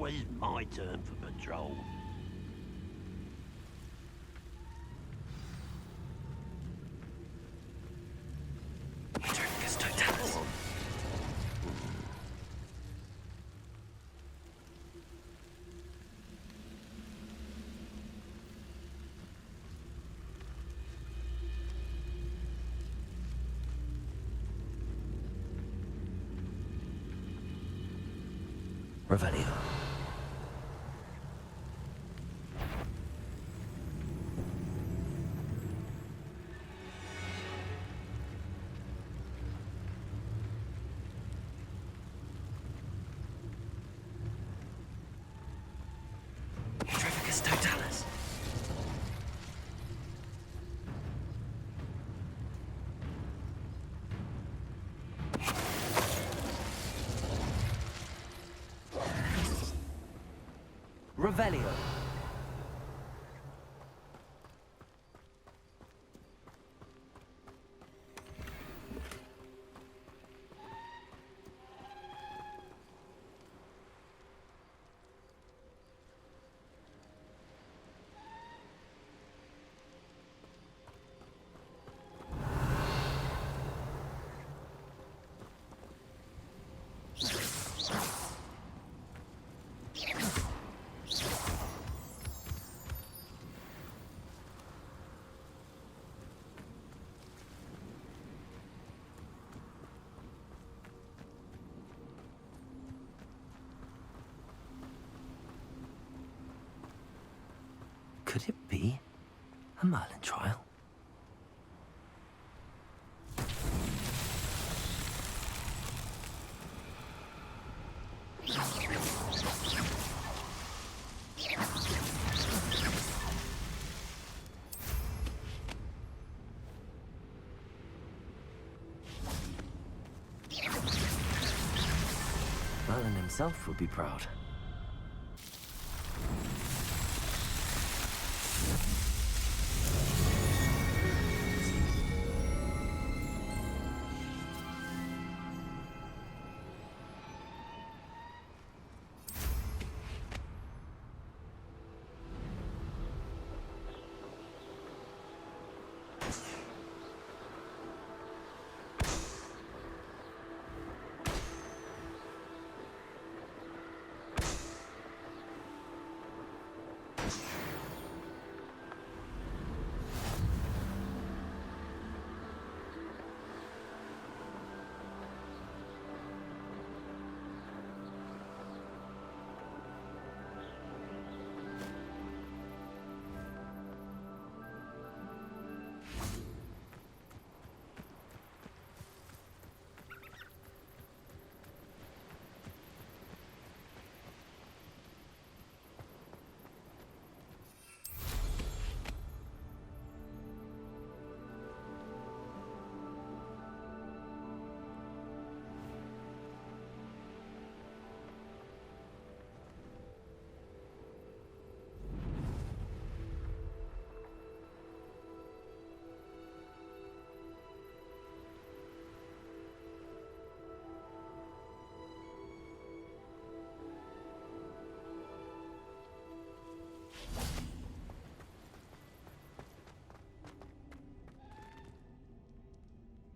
always my turn for patrol. Revelio. Petrificus totalis. Revelio. Could it be a Merlin trial? Merlin himself would be proud.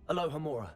Aloha Mora.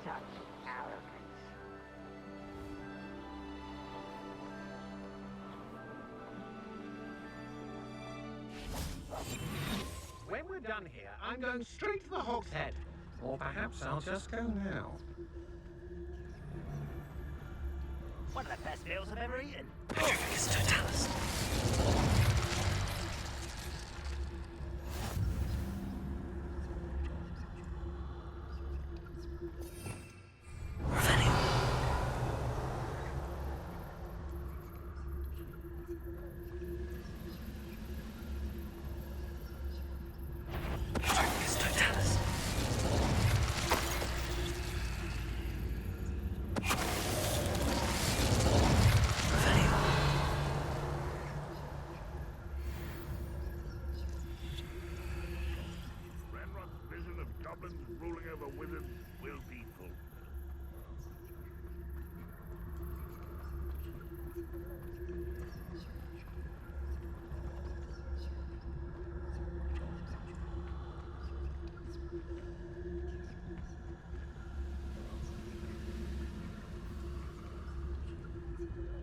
Such arrogance. done here. I'm going straight to the Hog's Head. Or perhaps I'll just go now. One of the best meals I've ever eaten. Petrificus totalis. Revelio. Petrificus totalis. Revelio. Ranrock's vision of goblins ruling over wizards will be fulfilled.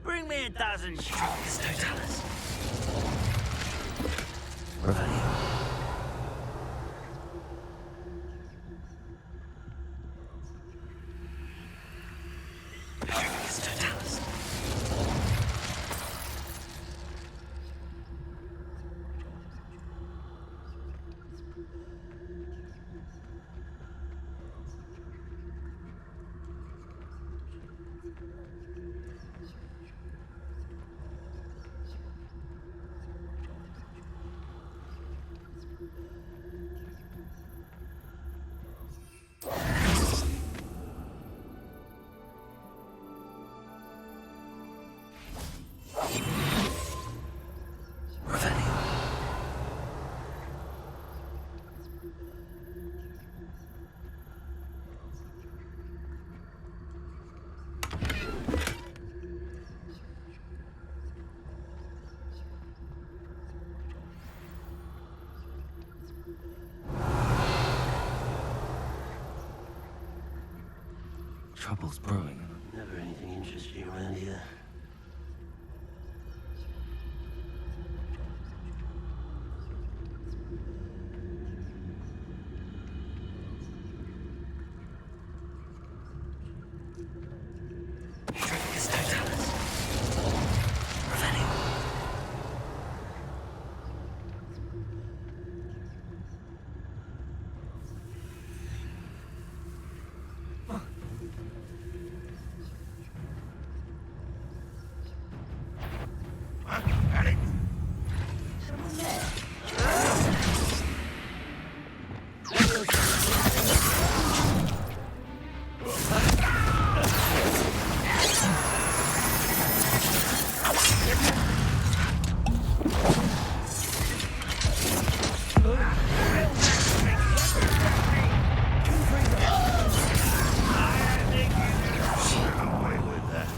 Bring me a dozen Petrificus totalis. Revelio. Petrificus totalis. Revelio. Trouble's brewing. Never anything interesting around here. Petrificus totalis. Revelio. Away with that.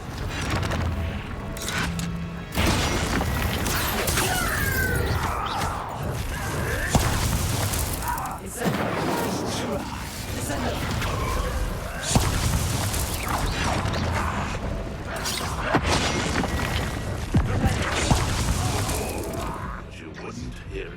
But you wouldn't hear it.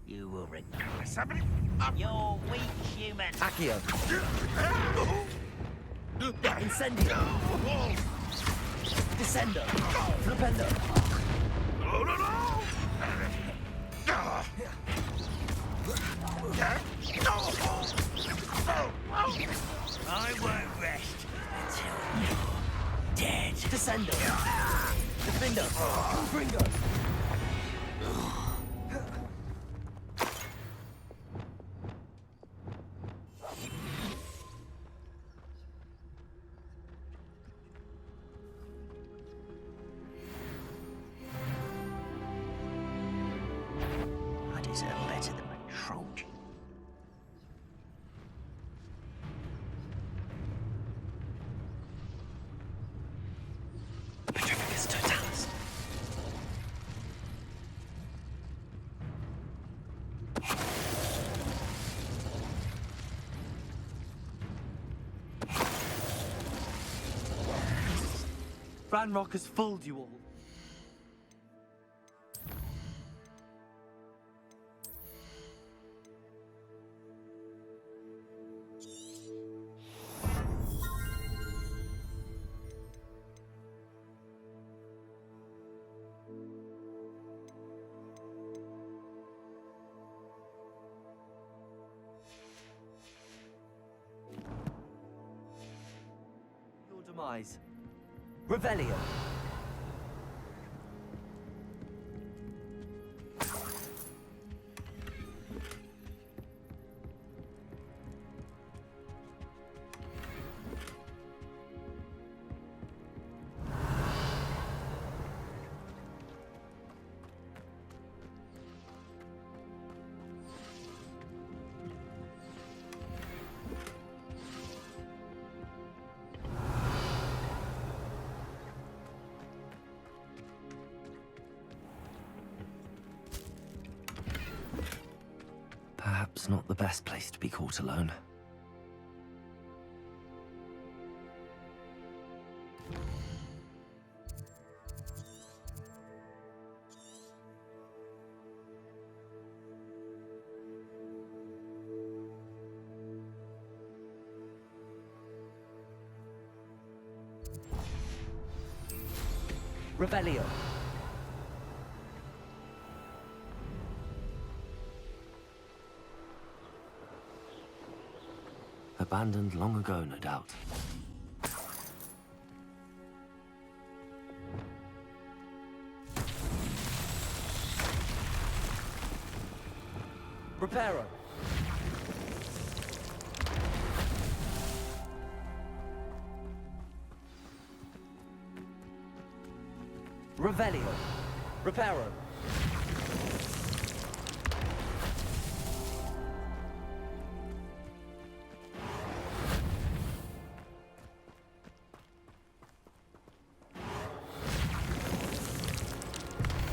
You will regret. Somebody You're weak, human. Accio. Incendio. Descendo. Flipendo. No, no, no! I won't rest until you're dead. Descendo. Defendo. Confringo. I deserve better than my Trojan. Petrificus totalis. Ranrock has fooled you all. Your demise. Revelio. Perhaps not the best place to be caught alone. Revelio. Abandoned long ago, no doubt. Reparo. Revelio. Reparo.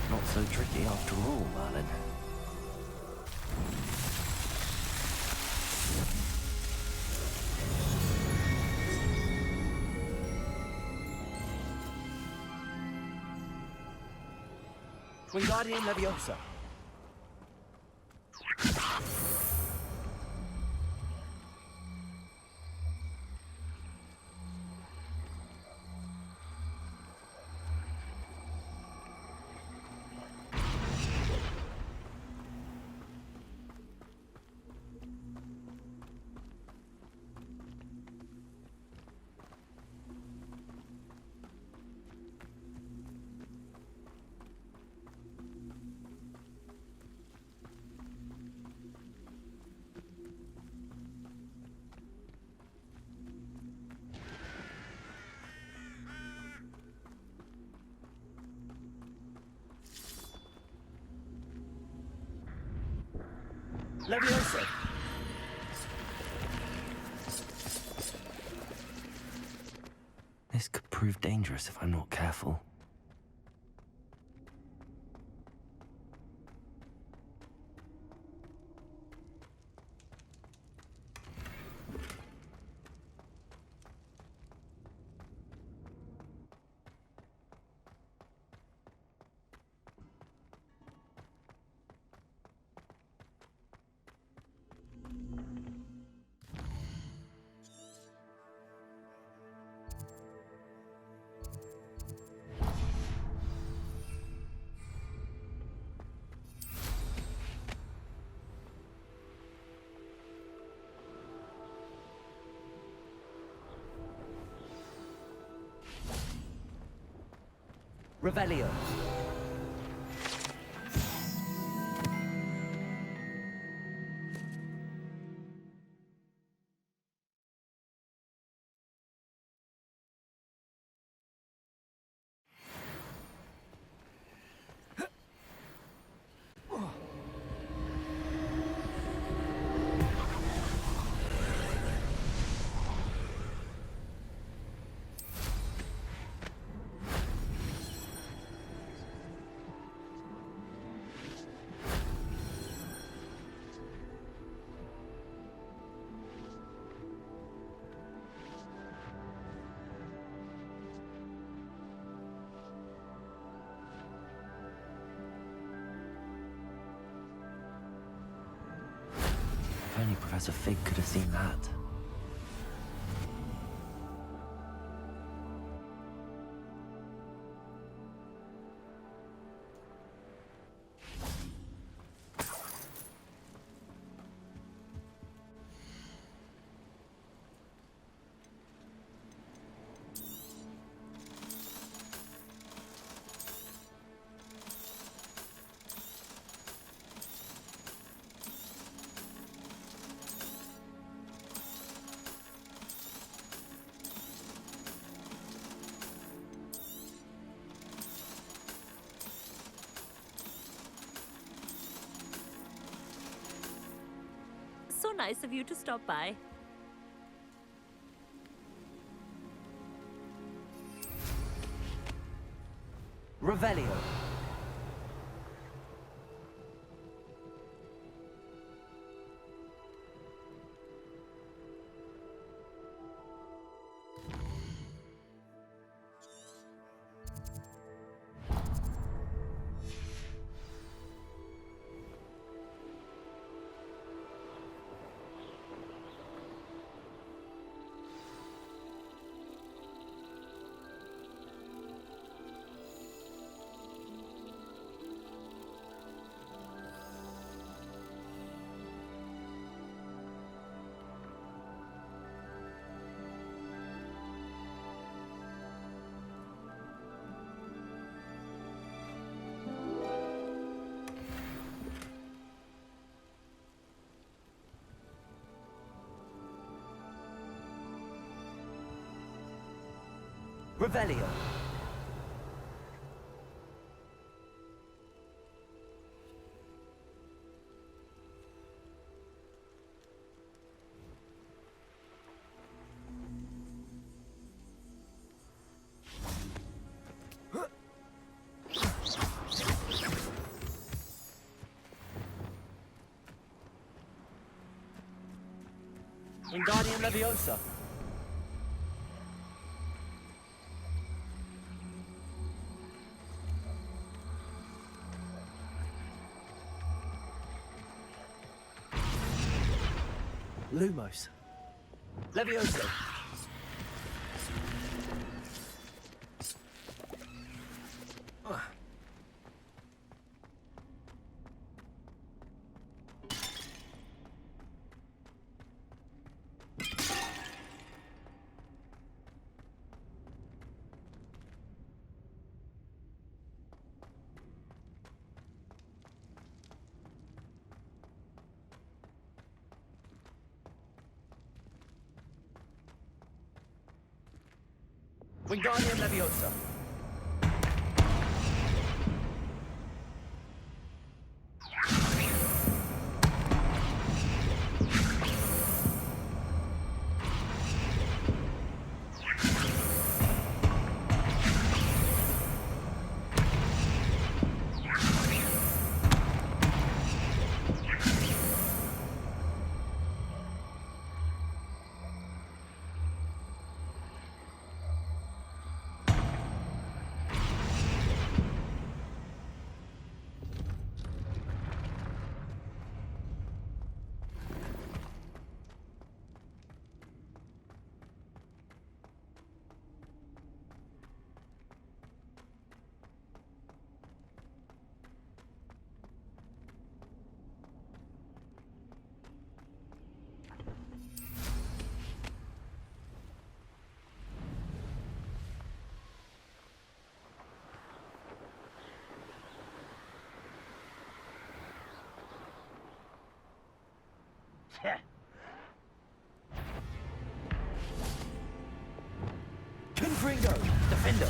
Not so tricky after all, Merlin. Wingardium Leviosa. Leviosa. This could prove dangerous if I'm not careful. Revelio. Professor Fig could have seen that. So nice of you to stop by. Revelio. Revelio. Wingardium Leviosa. Lumos. Leviosa. Wingardium Leviosa. Confringo. Defender.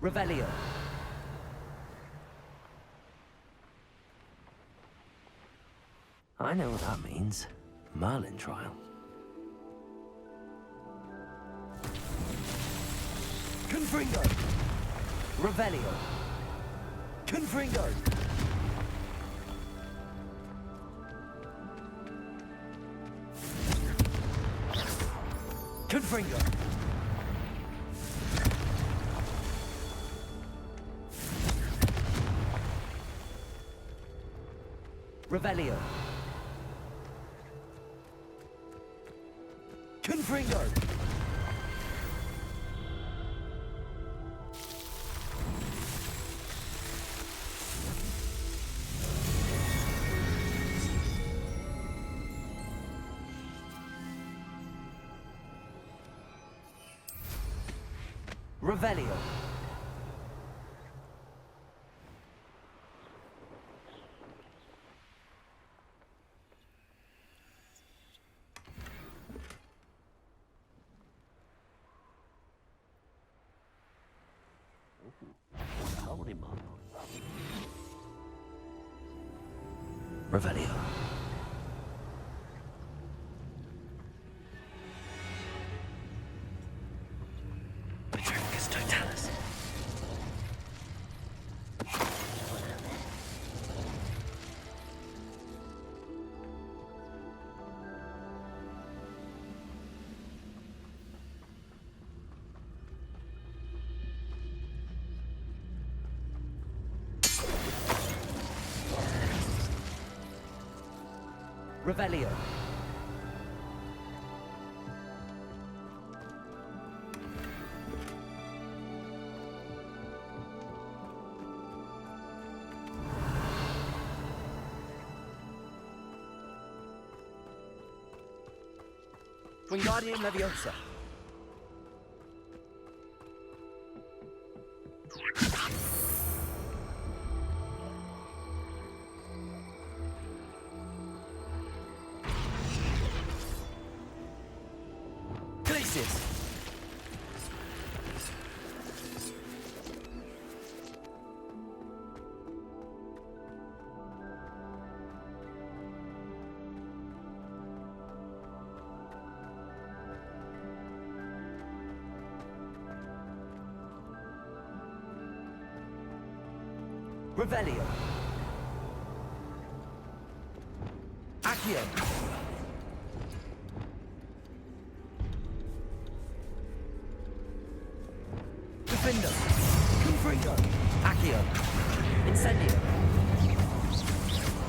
Revelio. I know what that means. Merlin trial. Confringo. Revelio. Confringo. Confringo. Revelio. Confringo. Revelio. Holy moly. Revelio. Petrificus totalis. Revelio. Wingardium Leviosa. Glacius. Revelio. Accio. Defender. Confringo. Accio. Incendio.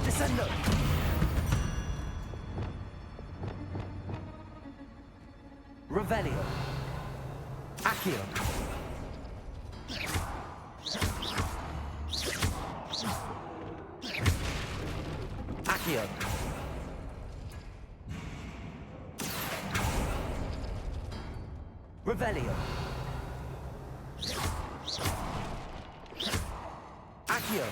Descendo. Revelio. Accio. Accio. Revelio. Accio.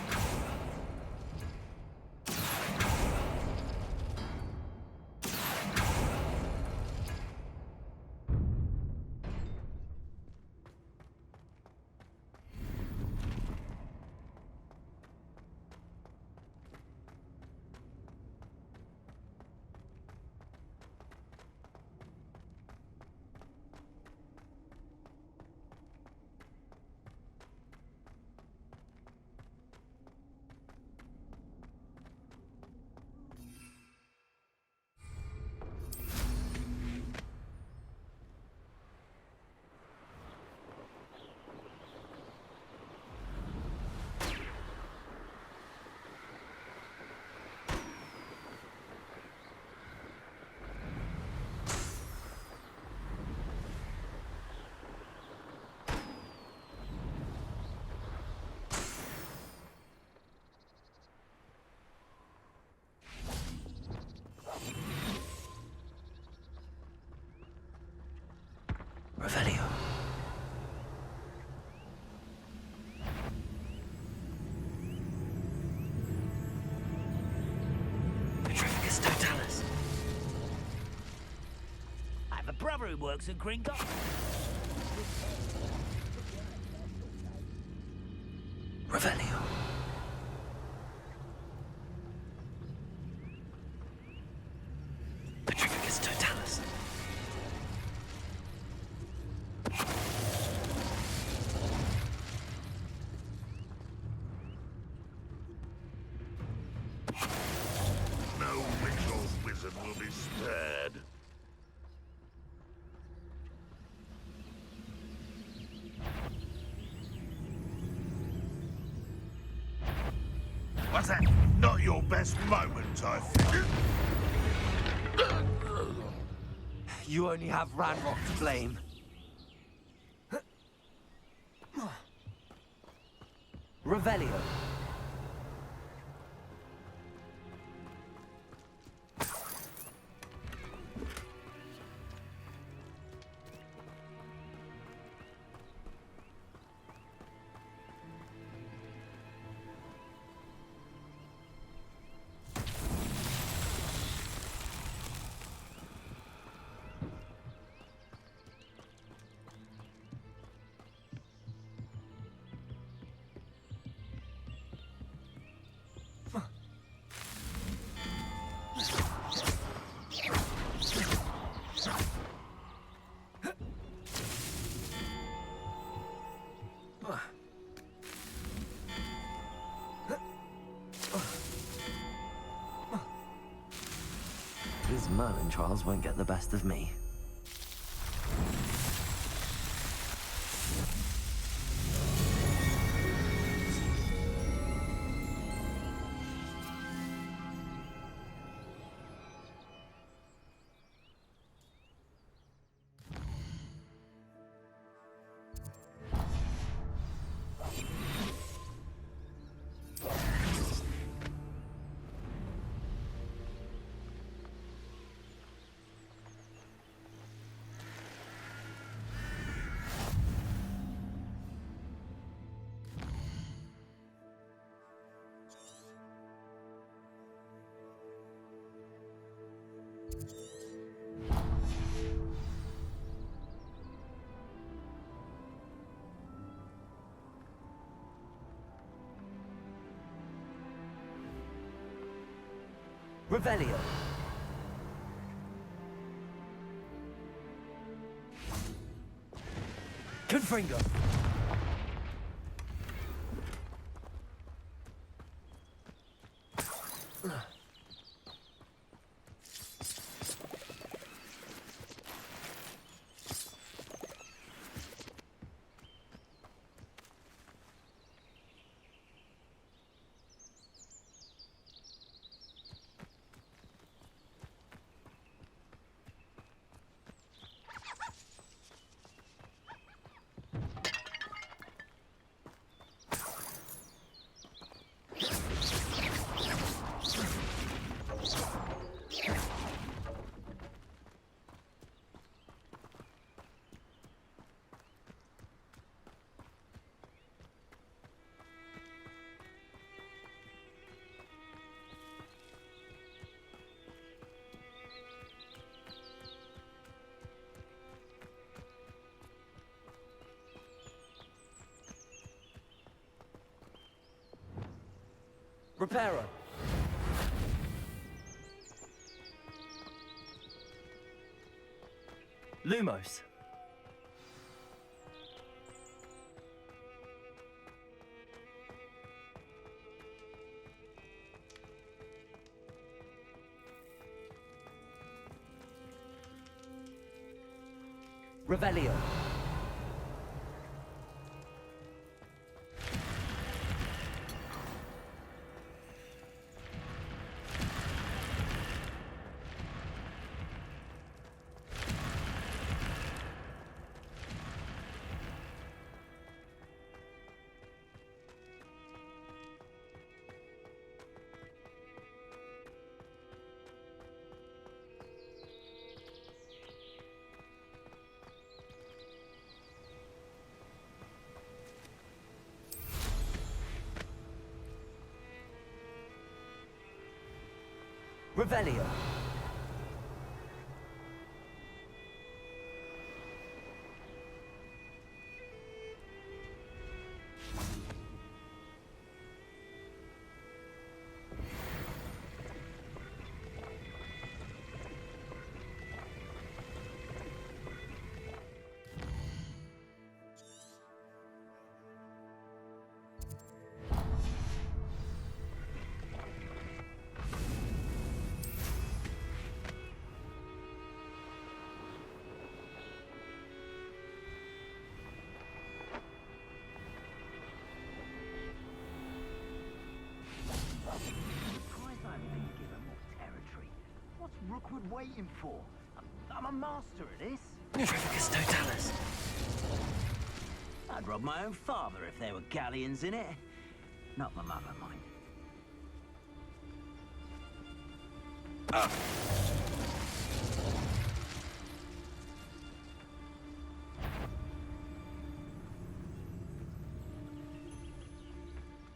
Revelio. Petrificus totalis. I have a brother who works at Gringot. Revelio. Petrificus Totalis. No witch or wizard will be spared. What's that? Not your best moment, I think. You only have Ranrock to blame. Revelio. These Merlin trials won't get the best of me. Revelio. Confringo. Reparo. Lumos. Revelio. Revelio. waiting for? I'm a master at this. Trafficus totalis. I'd rob my own father if there were galleons in it. Not my mother, mind.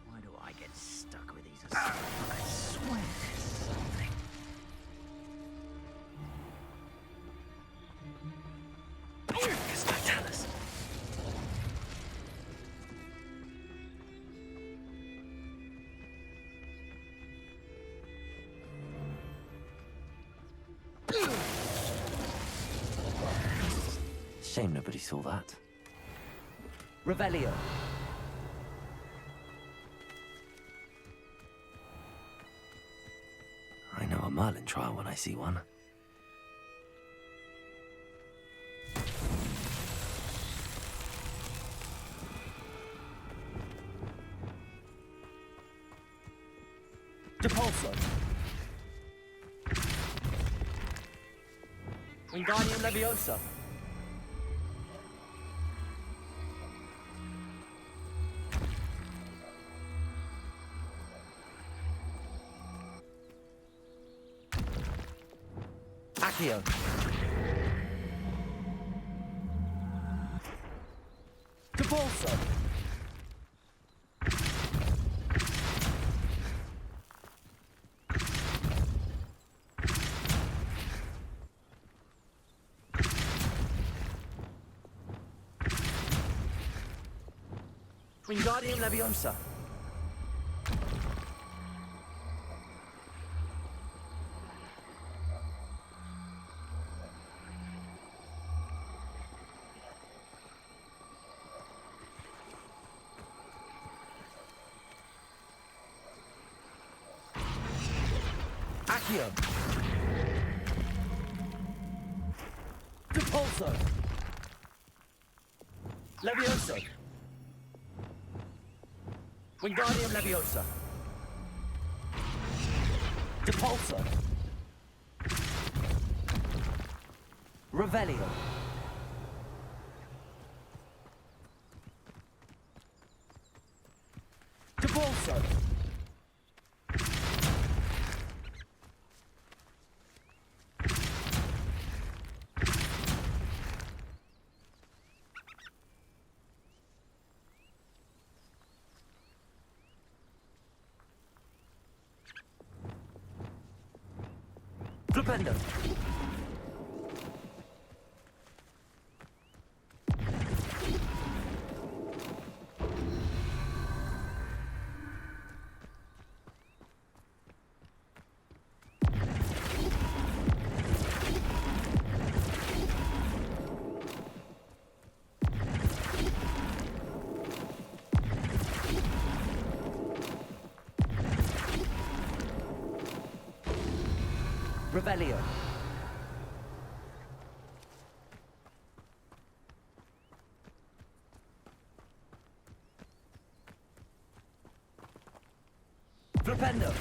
Why do I get stuck with these assignments? I swear there's something. Trafficus totalis. Shame nobody saw that. Revelio. I know a Merlin trial when I see one. Depulso. Wingardium Leviosa. Accio. Depulso. Wingardium Leviosa. Accio. Depulso. Leviosa. Wingardium Leviosa. Depulso. Revelio. Depulso. Flipendo. Revelio. Flipendo.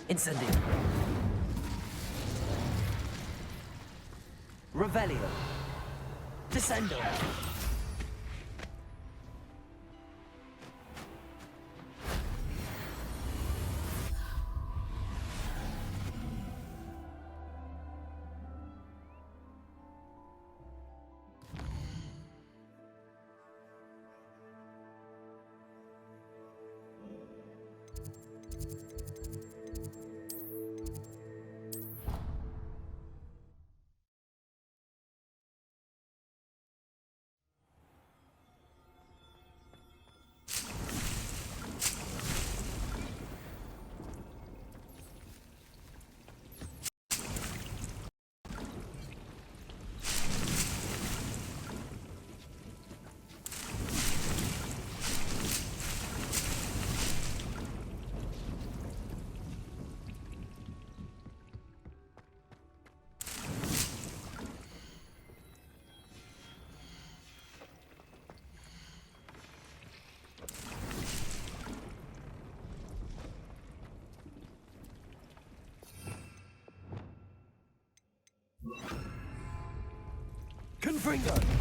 Incendio. Revelio. Descendo. Confringo.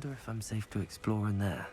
wonder if I'm safe to explore in there.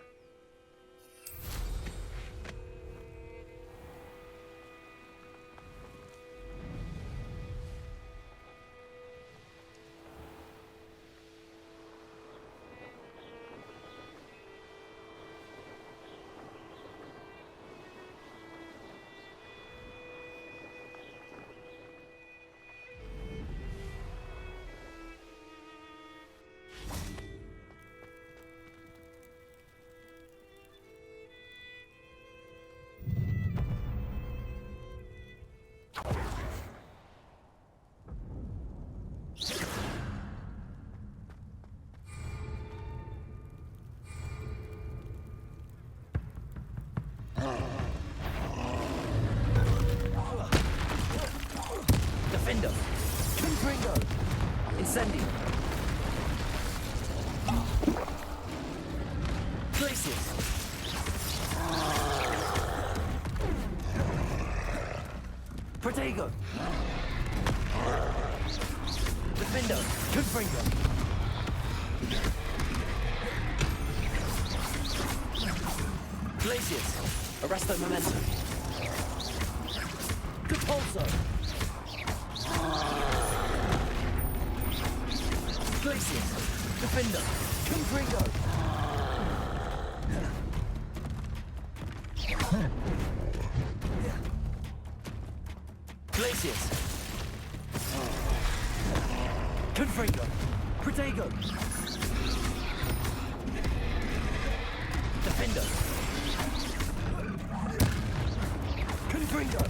Defender. Confringo. Incendio. Glacius. Protego. Defender. Confringo. Glacius. Arresto momentum. Capulso. Glacius. Defender. Confringo. Glacius. Confringo. Protego. Defender. Confringo.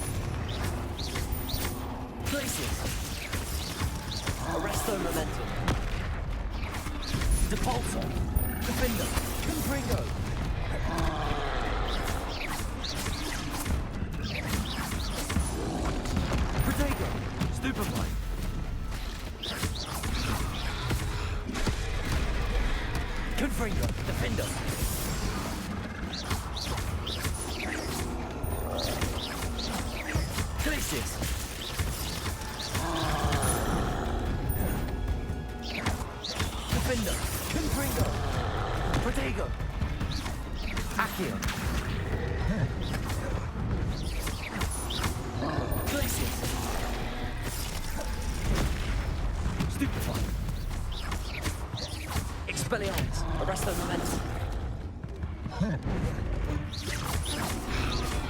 Glacius. Arresto momentum. Depulso. Defender. Confringo. Protego. Stupefy. Confringo. Defender. Glacius. Defender. Confringo. Protego. Accio. Glacius. Stupefy. Expelliarmus. Arresto momentum.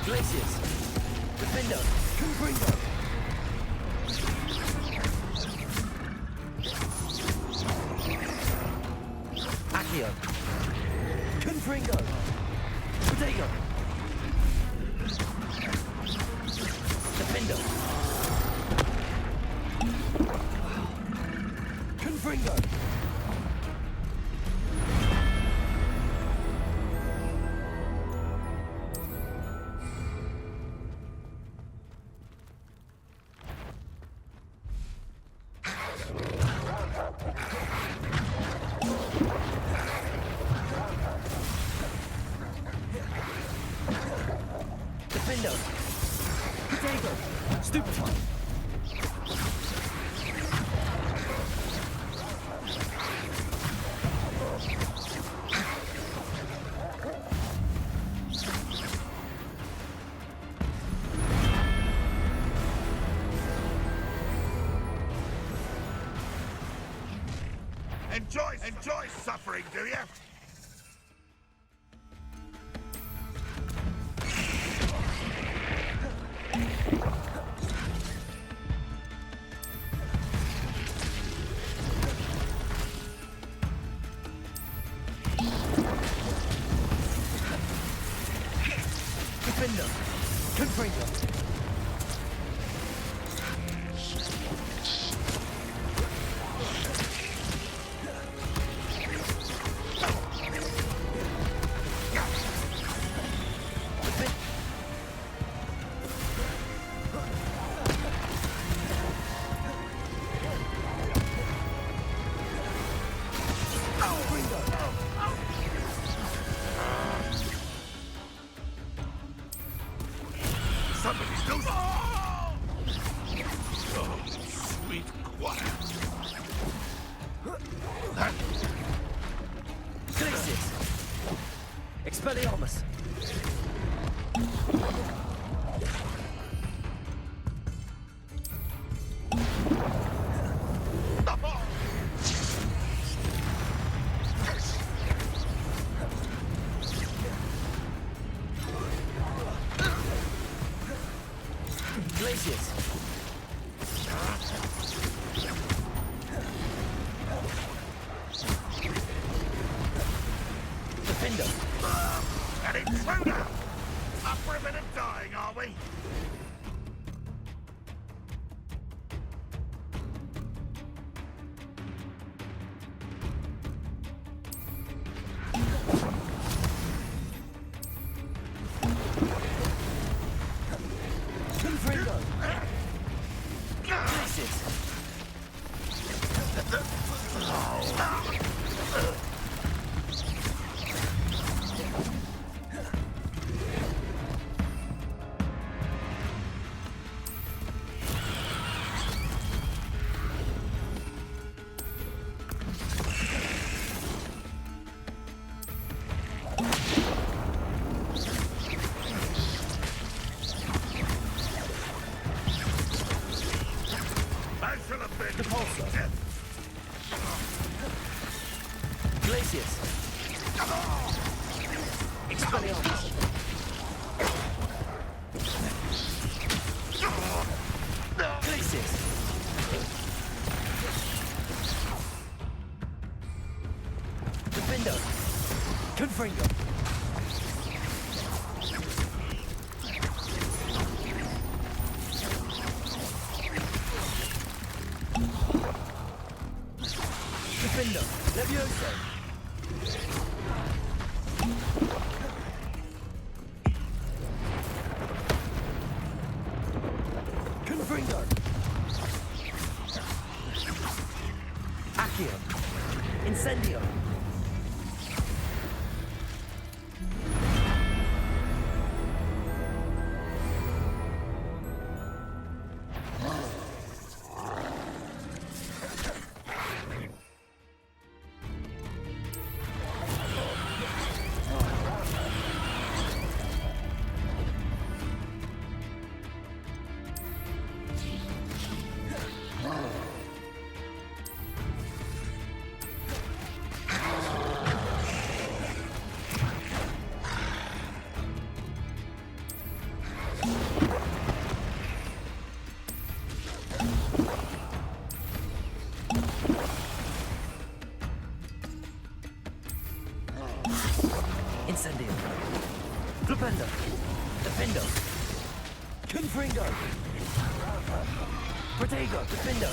Glacius. Defender. Confringo. Accio. Confringo. Protego. Defender. Confringo. Defender. Protego. Stupefy. Enjoy suffering, do you? Defender. Confringo. Somebody still. Oh, sweet quiet. Expelliarmus! Glacius! Defender! An intruder! Up for a bit of dying, are we? Confringo! Glacius! I shall have been Repulsor. Glacius! Expelliarmus! Glacius! Defender! Confringo! Defender! Levioso! Confringo! Accio! Incendio! Incendio! Flipendo! Defendo! Confringo! Protego! Defendo!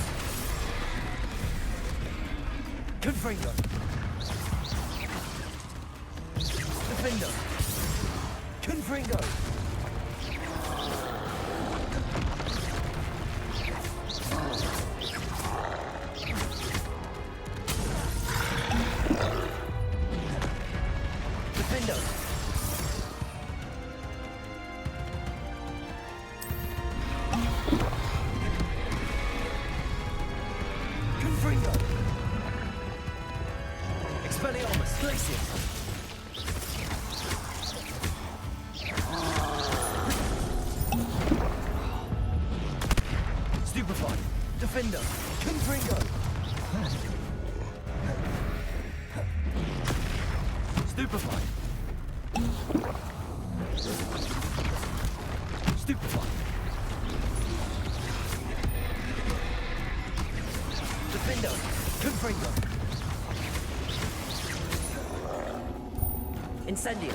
Confringo! Defendo! Confringo! Defendo! Confringo! Expelliarmus! Glacius! Stupefied! Defender! Confringo! Stupefied! Stupefied! Defendo! Confringo! Incendio!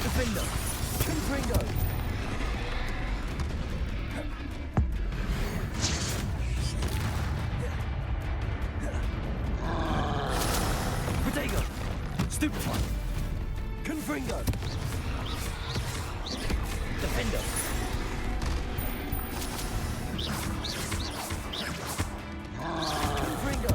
Defendo! Confringo! Protego! Stupefied! Confringo! Defendo! Confringo!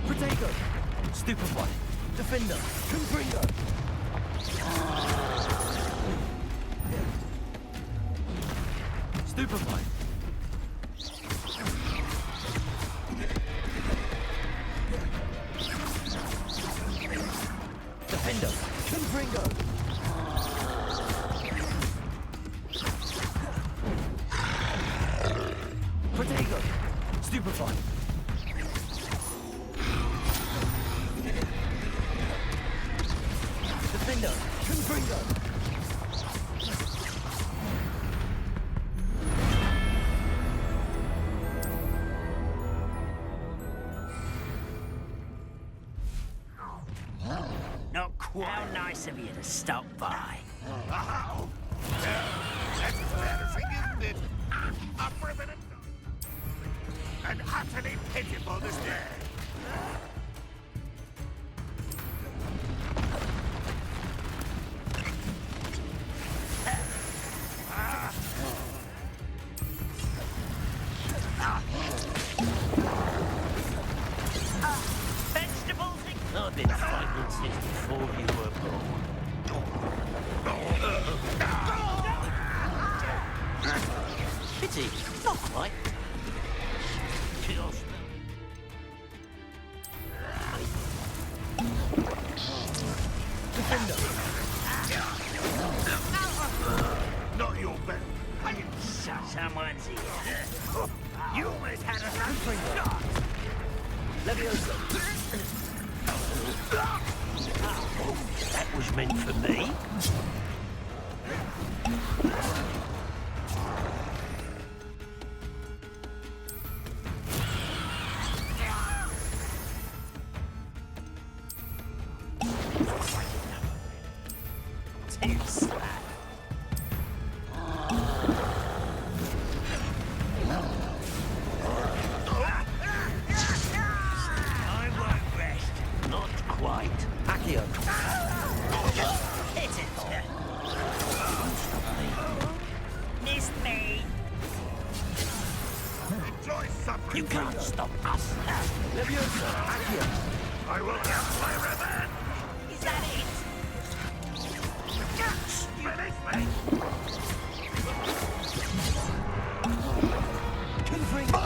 Protego! Stupefied! Defender! Confringo! Confringo! Protego! Stupefy! Defender! Confringo! Not quite. How nice of you to stop by. Wow! That's embarrassing, isn't it? A ribbon and utterly pitiful display. Vegetables. I've been fighting since before you were born. Pity, not quite. Kills. Defender! Not your best. Shut someone's ear. You almost had a shot. Leviosa! That was meant for me. Too slack. I won't rest. Not quite. Accio! Hit it. Missed me. Enjoy suffering. You can't stop us. Leviosa! Accio! I will have my revenge. Is that it? Finish me. Confringo!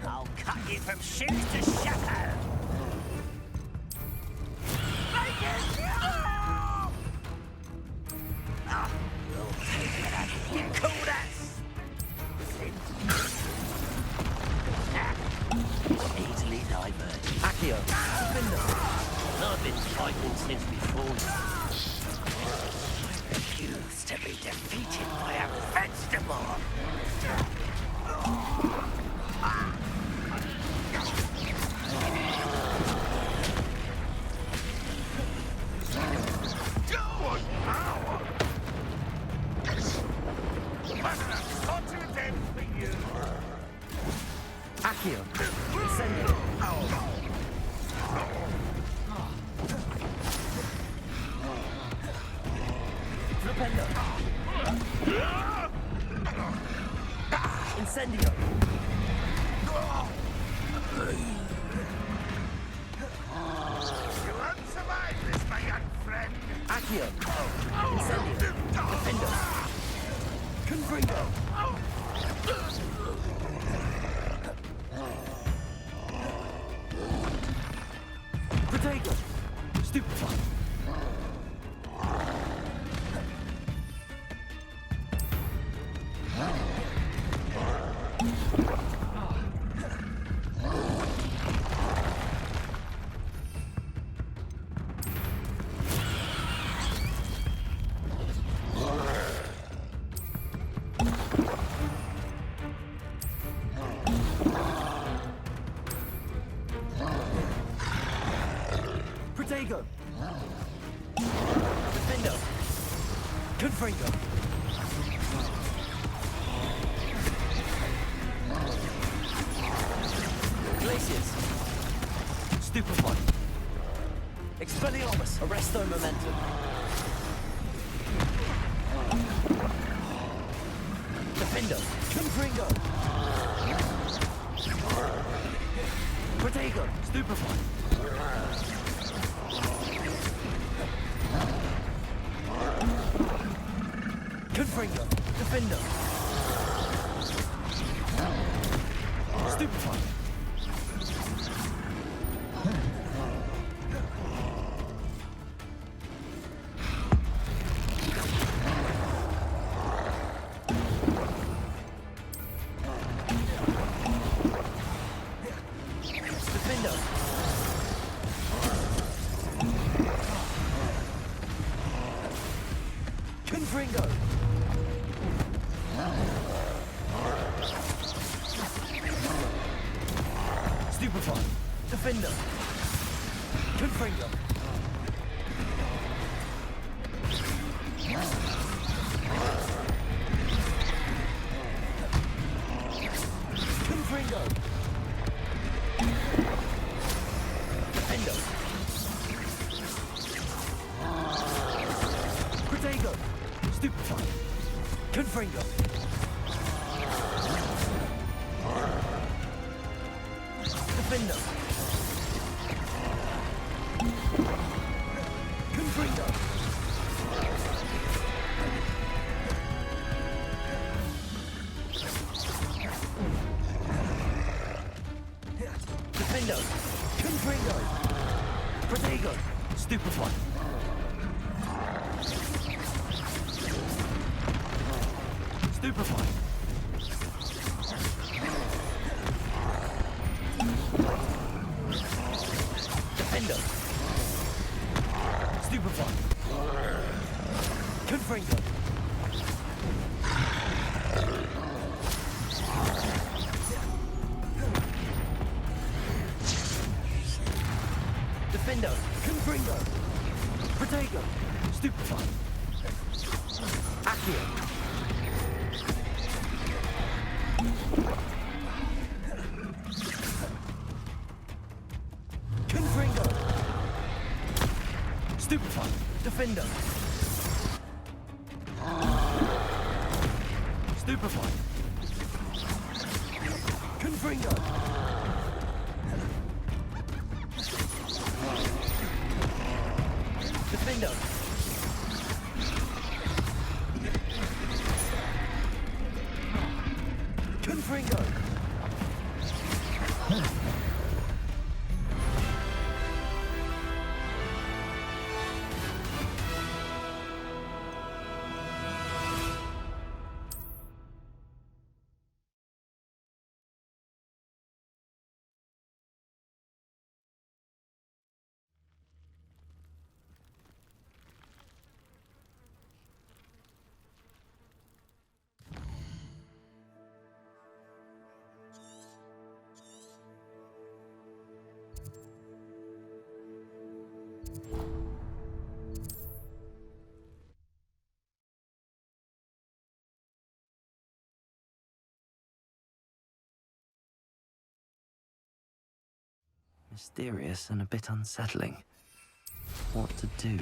I'll cut you from shoes to shadow. Make it! We'll take it out. You call that? Easily diverted. Accio! Defender! I've been fighting since before you. Refuse to be defeated by a vegetable. What power! What a death for you! Accio! Incendio! Flipendo! Incendio! You won't survive this, my young friend. Accio! Incendio! Defendo! Confringo! Protego! Stupefy! Protego! Defendo! Confringo! Glaciers! Stupefy! Expelliarmus! Arresto momentum! Defendo! Confringo! Protego! Stupefy! Confringo. Defender. Stupefy. Defender. Confringo. Stupefy. Defender. Confringo. Confringo. Defender. Protego. Stupefy. Confringo. Defender. Confringo. Defender. Confringo. Protego. Stupefy. Stupefy. Defender. Stupefy. Confringo. Defender. Confringo. Protego. Stupefy. Accio. Confringo. Stupefy. Defender. Stupefy. Confringo. Defender. Confringo. Mysterious and a bit unsettling. What to do?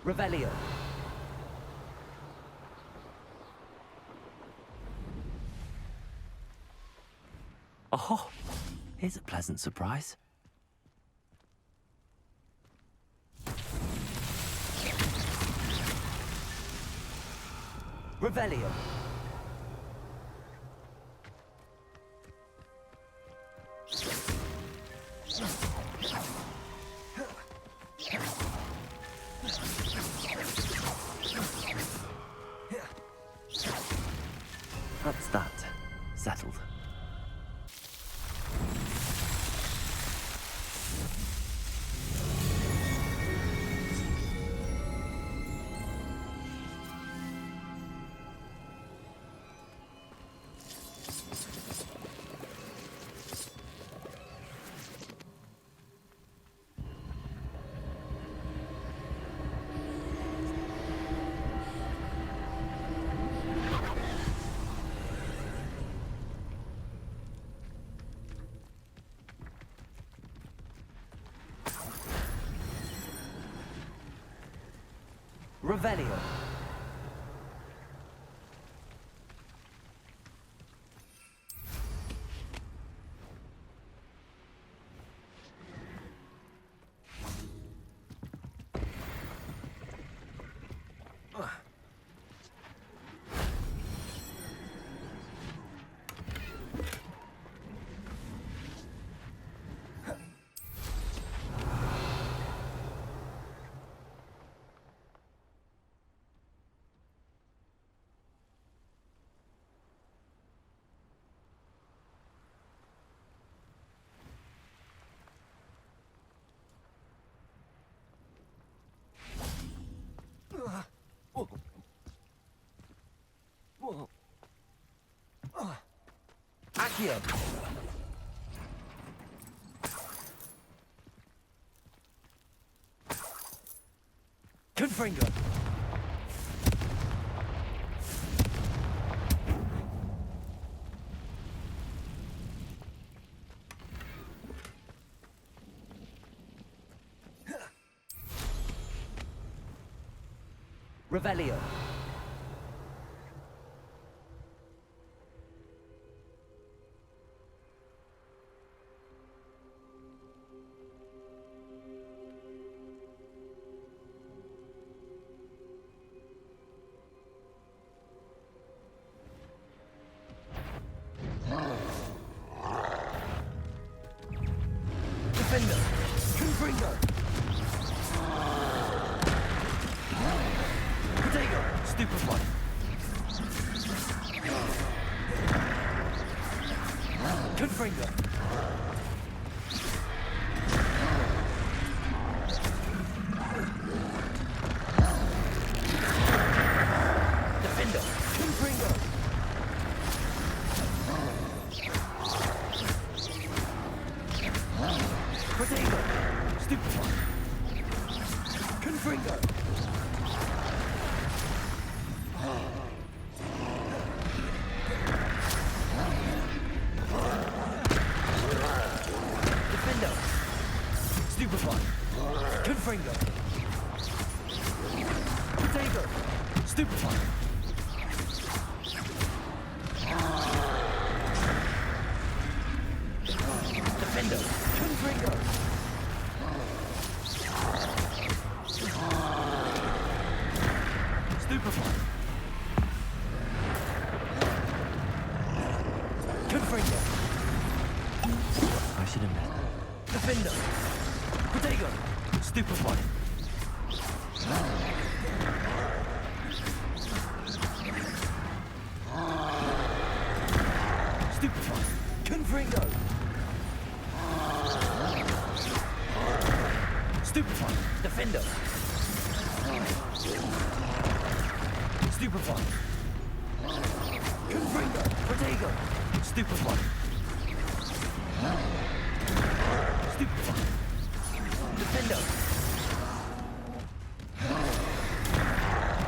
Revelio. Oh, here's a pleasant surprise. Revelio. That's that. Settled. Revelio. Accio. Confringo. Revelio. Defender. Confringo. Potato. Stupefy. Confringo. Defender. Confringo. Potato. Stupefy. Confringo. Defendo. Stupefy. Confringo. Potato. Stupefy. Defendo. Confringo. Stupefy. Confringo. I should have met her. Defender. Potato. Stupefy. Stupefy. Confringo. Stupefy. Defender. Stupefy. Confringo. Potato. Stupefy. Stupefy. Defender.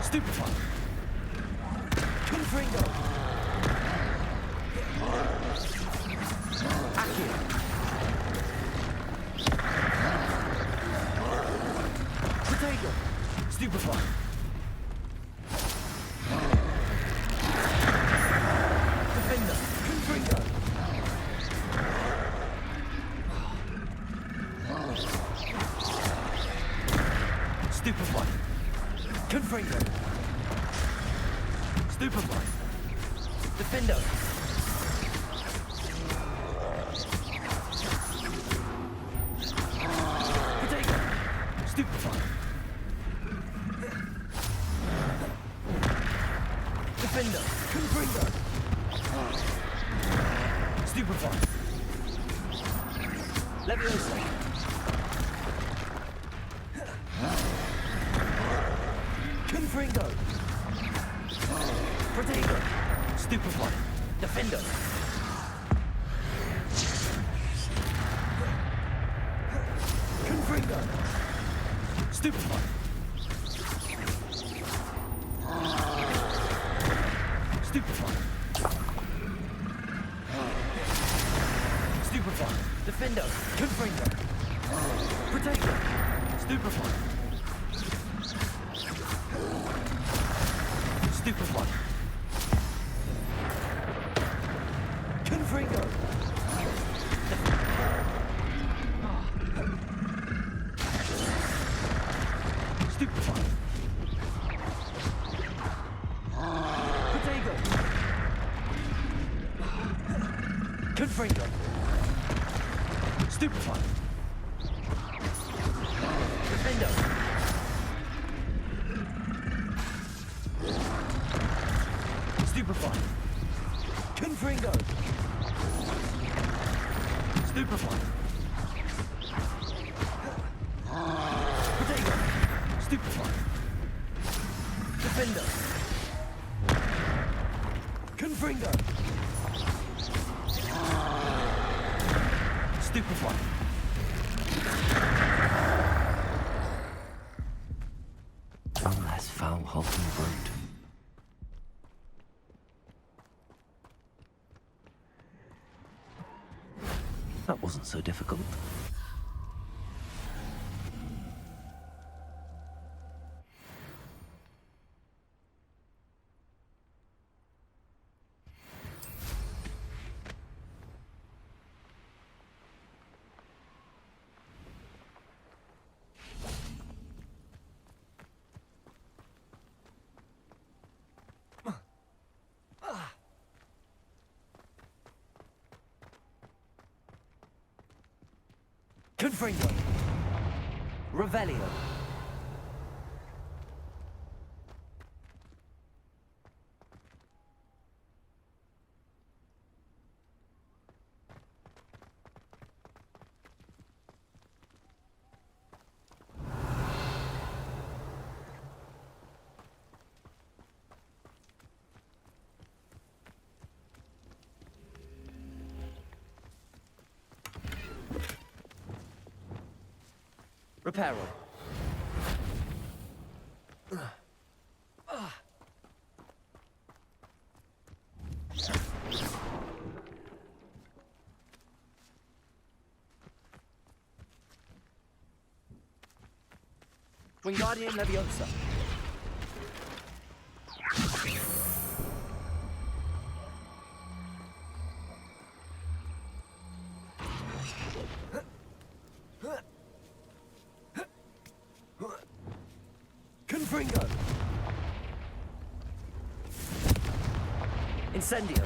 Stupefy. Confringo. Accio. Potato. Stupefy. Defender. Confringo. Stupefy. Confringo. Stupefy. Defender. Potato. Stupefy. Defender. Confringo. Stupefy. Leviosa. Confringo. Potato. Stupefy. Defender. Confringo. Stupefy. Stupefy. Stupefy. Defender. Confringo. Potato. Stupefy. Stupefy. Confringo. Stupefy. Potato. Confringo. Stupefy. Defender. Stupefy. Confringo. Stupefy. Potato. Stupefy. Defender. Confringo. Stupefy. One less foul halting brute. That wasn't so difficult. Confringo. Revelio. Reparo. Wingardium Leviosa. Confringo. Incendio.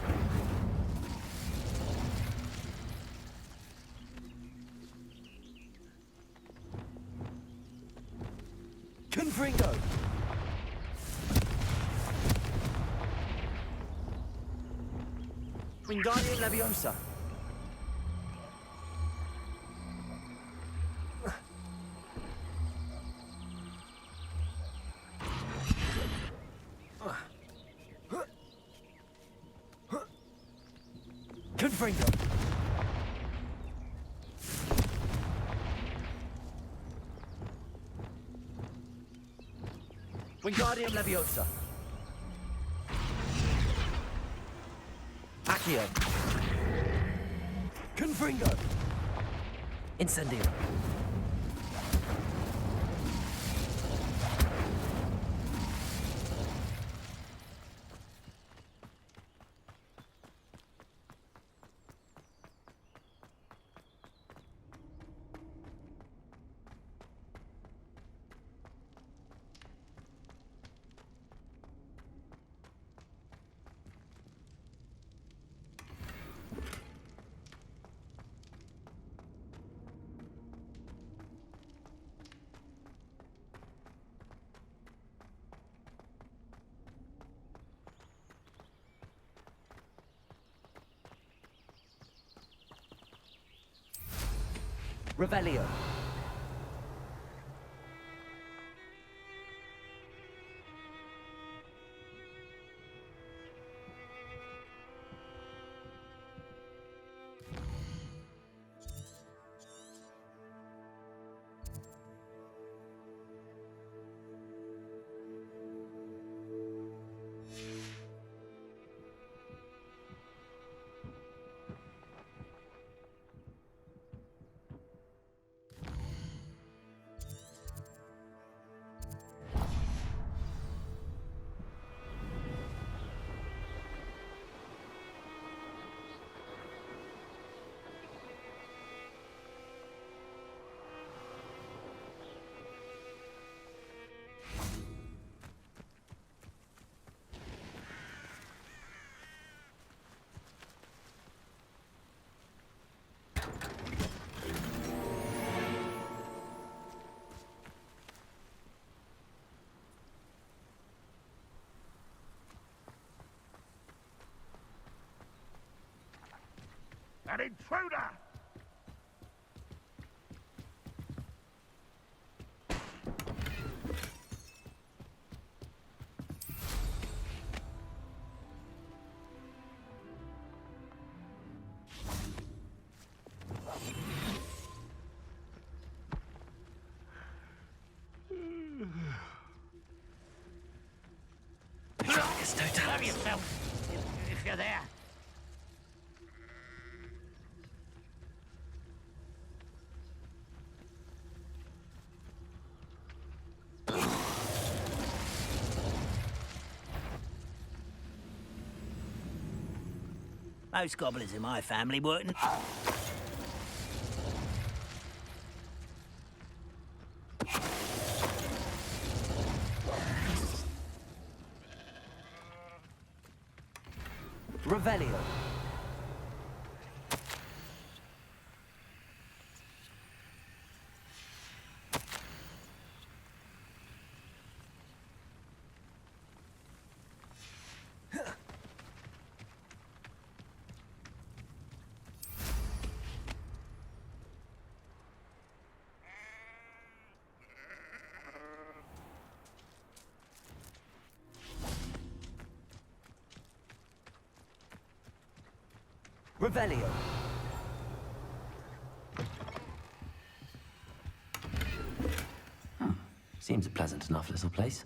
Confringo. Wingardium Leviosa. Confringo. Wingardium Leviosa. Accio. Confringo. Incendio. Revelio. An intruder! Presto Help times. yourself, if you're there. Most goblins in my family wouldn't. Revelio. Revelio. Seems a pleasant enough little place.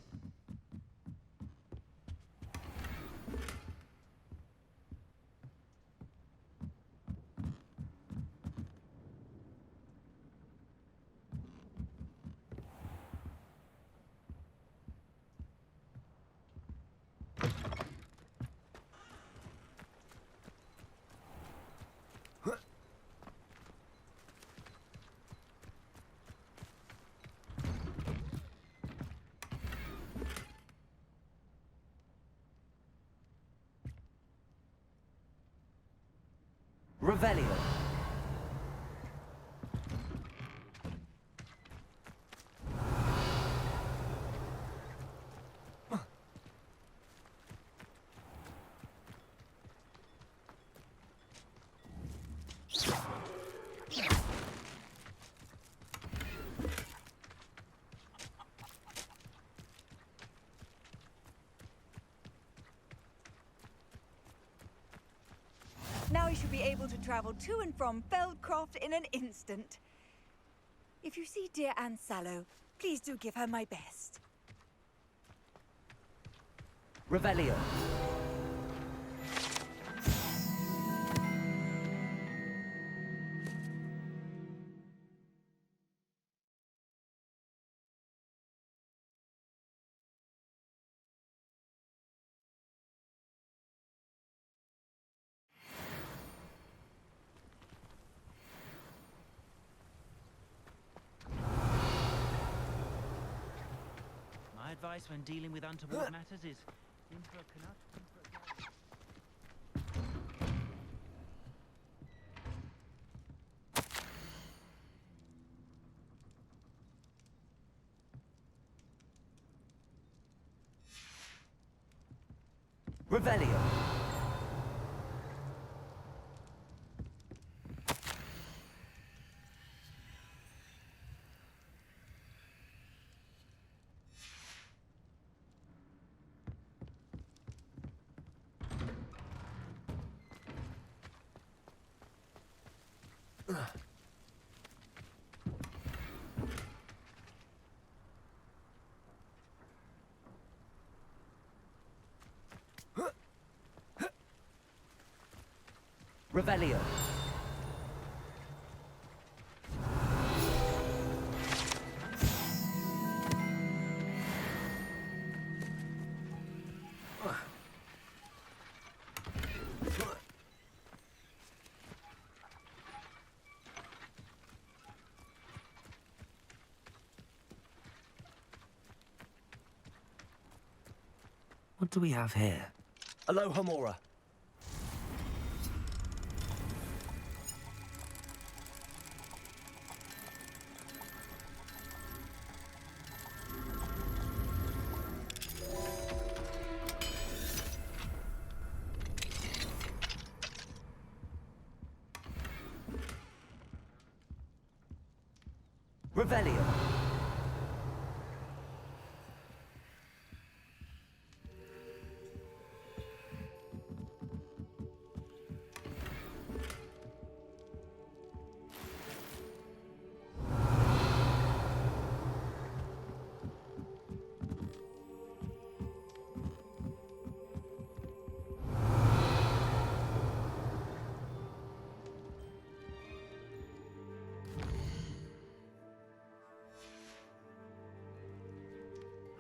Revelio. Now you should be able to travel to and from Feldcroft in an instant. If you see dear Anne Sallow, please do give her my best. Revelio. My advice when dealing with untoward matters is in for a Canuck, in for a Gallagher. Revelio. Revelio. What do we have here? Alohomora. Revelio.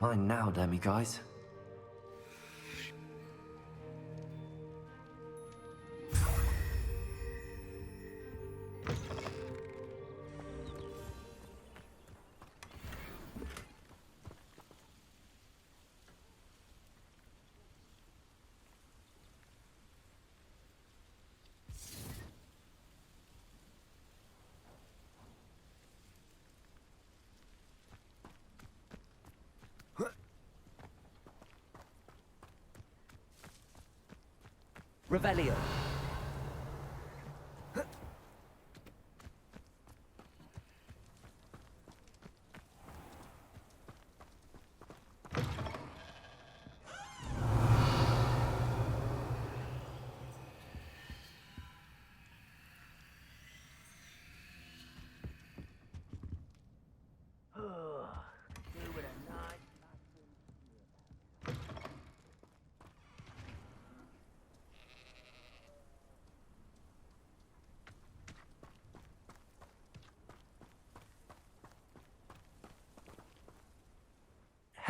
Mine now, Demi guys. Revelio.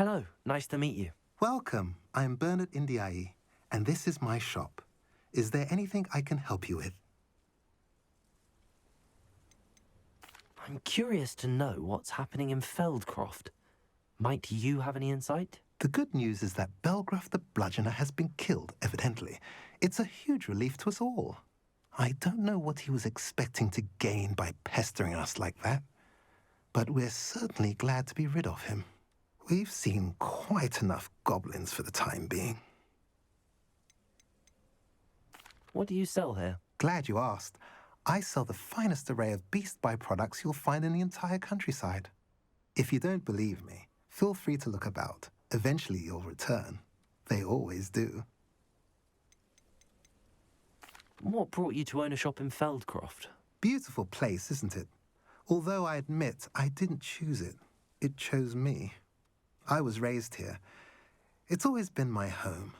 Hello, nice to meet you. Welcome. I'm Bernard Indiai, and this is my shop. Is there anything I can help you with? I'm curious to know what's happening in Feldcroft. Might you have any insight? The good news is that Belgraf the Bludgeoner has been killed, evidently. It's a huge relief to us all. I don't know what he was expecting to gain by pestering us like that, but we're certainly glad to be rid of him. We've seen quite enough goblins for the time being. What do you sell here? Glad you asked. I sell the finest array of beast byproducts you'll find in the entire countryside. If you don't believe me, feel free to look about. Eventually you'll return. They always do. What brought you to own a shop in Feldcroft? Beautiful place, isn't it? Although I admit I didn't choose it. It chose me. I was raised here. It's always been my home.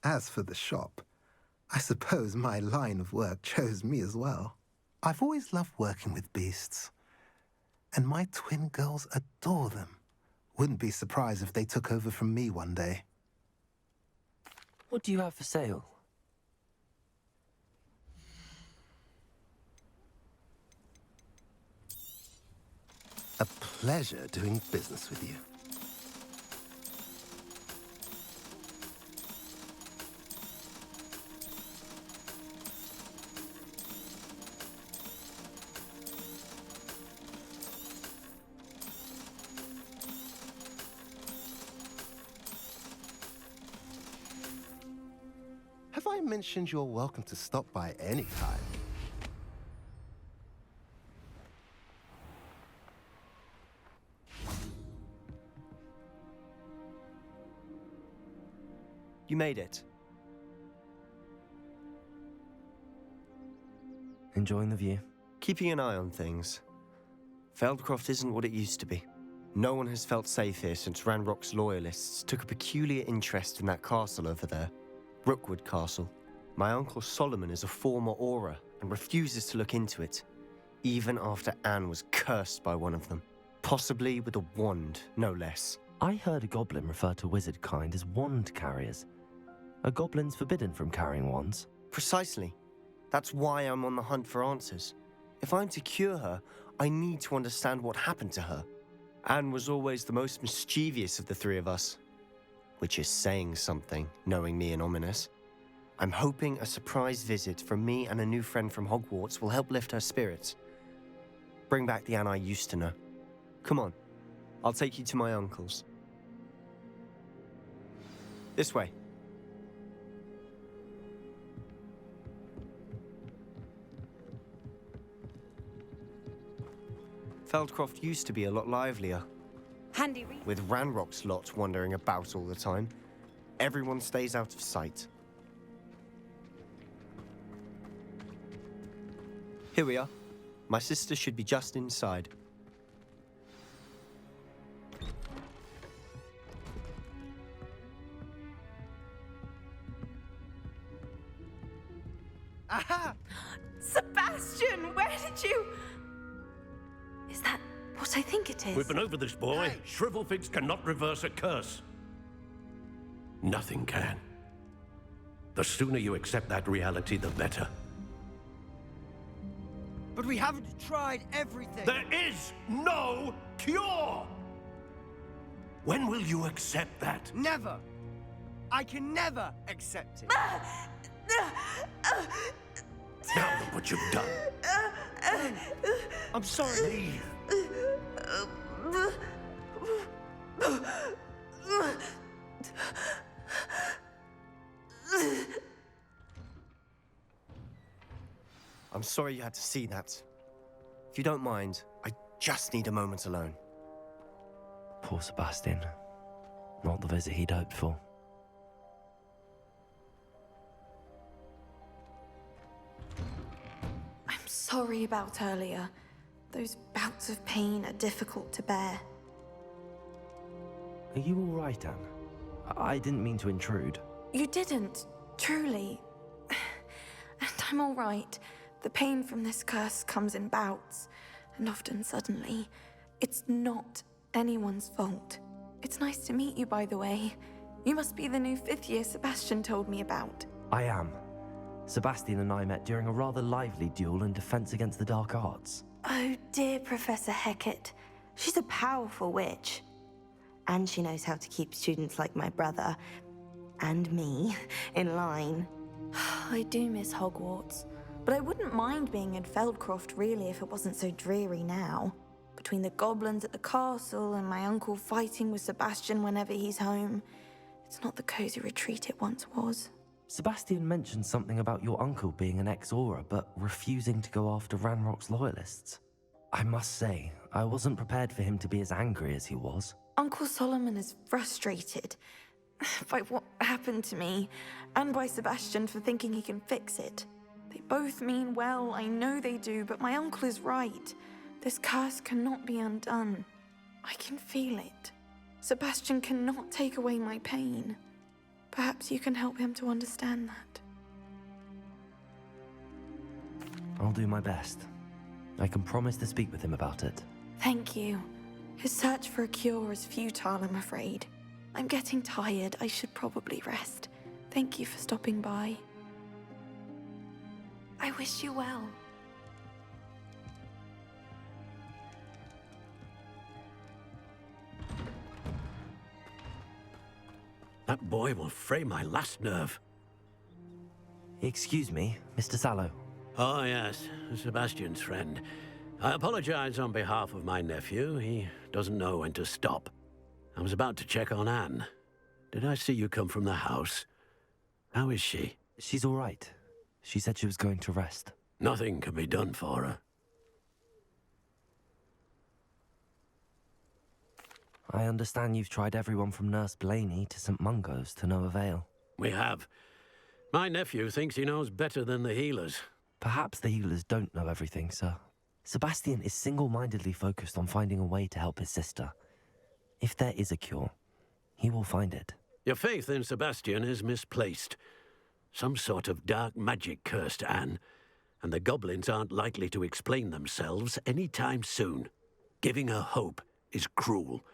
As for the shop, I suppose my line of work chose me as well. I've always loved working with beasts. And my twin girls adore them. Wouldn't be surprised if they took over from me one day. What do you have for sale? A pleasure doing business with you. Have I mentioned you're welcome to stop by any time? You made it. Enjoying the view? Keeping an eye on things. Feldcroft isn't what it used to be. No one has felt safe here since Ranrock's loyalists took a peculiar interest in that castle over there. Rookwood Castle. My uncle Solomon is a former Auror and refuses to look into it, even after Anne was cursed by one of them. Possibly with a wand, no less. I heard a goblin refer to wizard kind as wand carriers. Are goblins forbidden from carrying wands? Precisely. That's why I'm on the hunt for answers. If I'm to cure her, I need to understand what happened to her. Anne was always the most mischievous of the three of us. Which is saying something, knowing me and Ominous. I'm hoping a surprise visit from me and a new friend from Hogwarts will help lift her spirits. Bring back the Anne I used to know. Come on, I'll take you to my uncle's. This way. Feldcroft used to be a lot livelier, Handy read. with Ranrock's lot wandering about all the time. Everyone stays out of sight. Here we are. My sister should be just inside. Aha! Sebastian, where did you... Is that what I think it is. We've been over this, boy. Shrivelfigs cannot reverse a curse. Nothing can. The sooner you accept that reality, the better. But we haven't tried everything. There is no cure! When will you accept that? Never. I can never accept it. Now look what you've done. I'm sorry. Leave. I'm sorry you had to see that. If you don't mind, I just need a moment alone. Poor Sebastian. Not the visit he'd hoped for. I'm sorry about earlier. Those bouts of pain are difficult to bear. Are you all right, Anne? I didn't mean to intrude. You didn't, truly. And I'm all right. The pain from this curse comes in bouts, and often suddenly. It's not anyone's fault. It's nice to meet you, by the way. You must be the new 5th year Sebastian told me about. I am. Sebastian and I met during a rather lively duel in defense against the dark arts. Oh, dear Professor Hecat. She's a powerful witch. And she knows how to keep students like my brother, and me, in line. I do miss Hogwarts, but I wouldn't mind being in Feldcroft, really, if it wasn't so dreary now. Between the goblins at the castle and my uncle fighting with Sebastian whenever he's home, it's not the cozy retreat it once was. Sebastian mentioned something about your uncle being an ex-Auror, but refusing to go after Ranrock's loyalists. I must say, I wasn't prepared for him to be as angry as he was. Uncle Solomon is frustrated by what happened to me, and by Sebastian for thinking he can fix it. They both mean well, I know they do, but my uncle is right. This curse cannot be undone. I can feel it. Sebastian cannot take away my pain. Perhaps you can help him to understand that. I'll do my best. I can promise to speak with him about it. Thank you. His search for a cure is futile, I'm afraid. I'm getting tired. I should probably rest. Thank you for stopping by. I wish you well. That boy will fray my last nerve. Excuse me, Mr. Sallow. Oh, yes, Sebastian's friend. I apologize on behalf of my nephew. He doesn't know when to stop. I was about to check on Anne. Did I see you come from the house? How is she? She's all right. She said she was going to rest. Nothing can be done for her. I understand you've tried everyone from Nurse Blaney to St. Mungo's to no avail. We have. My nephew thinks he knows better than the healers. Perhaps the healers don't know everything, sir. Sebastian is single-mindedly focused on finding a way to help his sister. If there is a cure, he will find it. Your faith in Sebastian is misplaced. Some sort of dark magic cursed Anne, and the goblins aren't likely to explain themselves anytime soon. Giving her hope is cruel.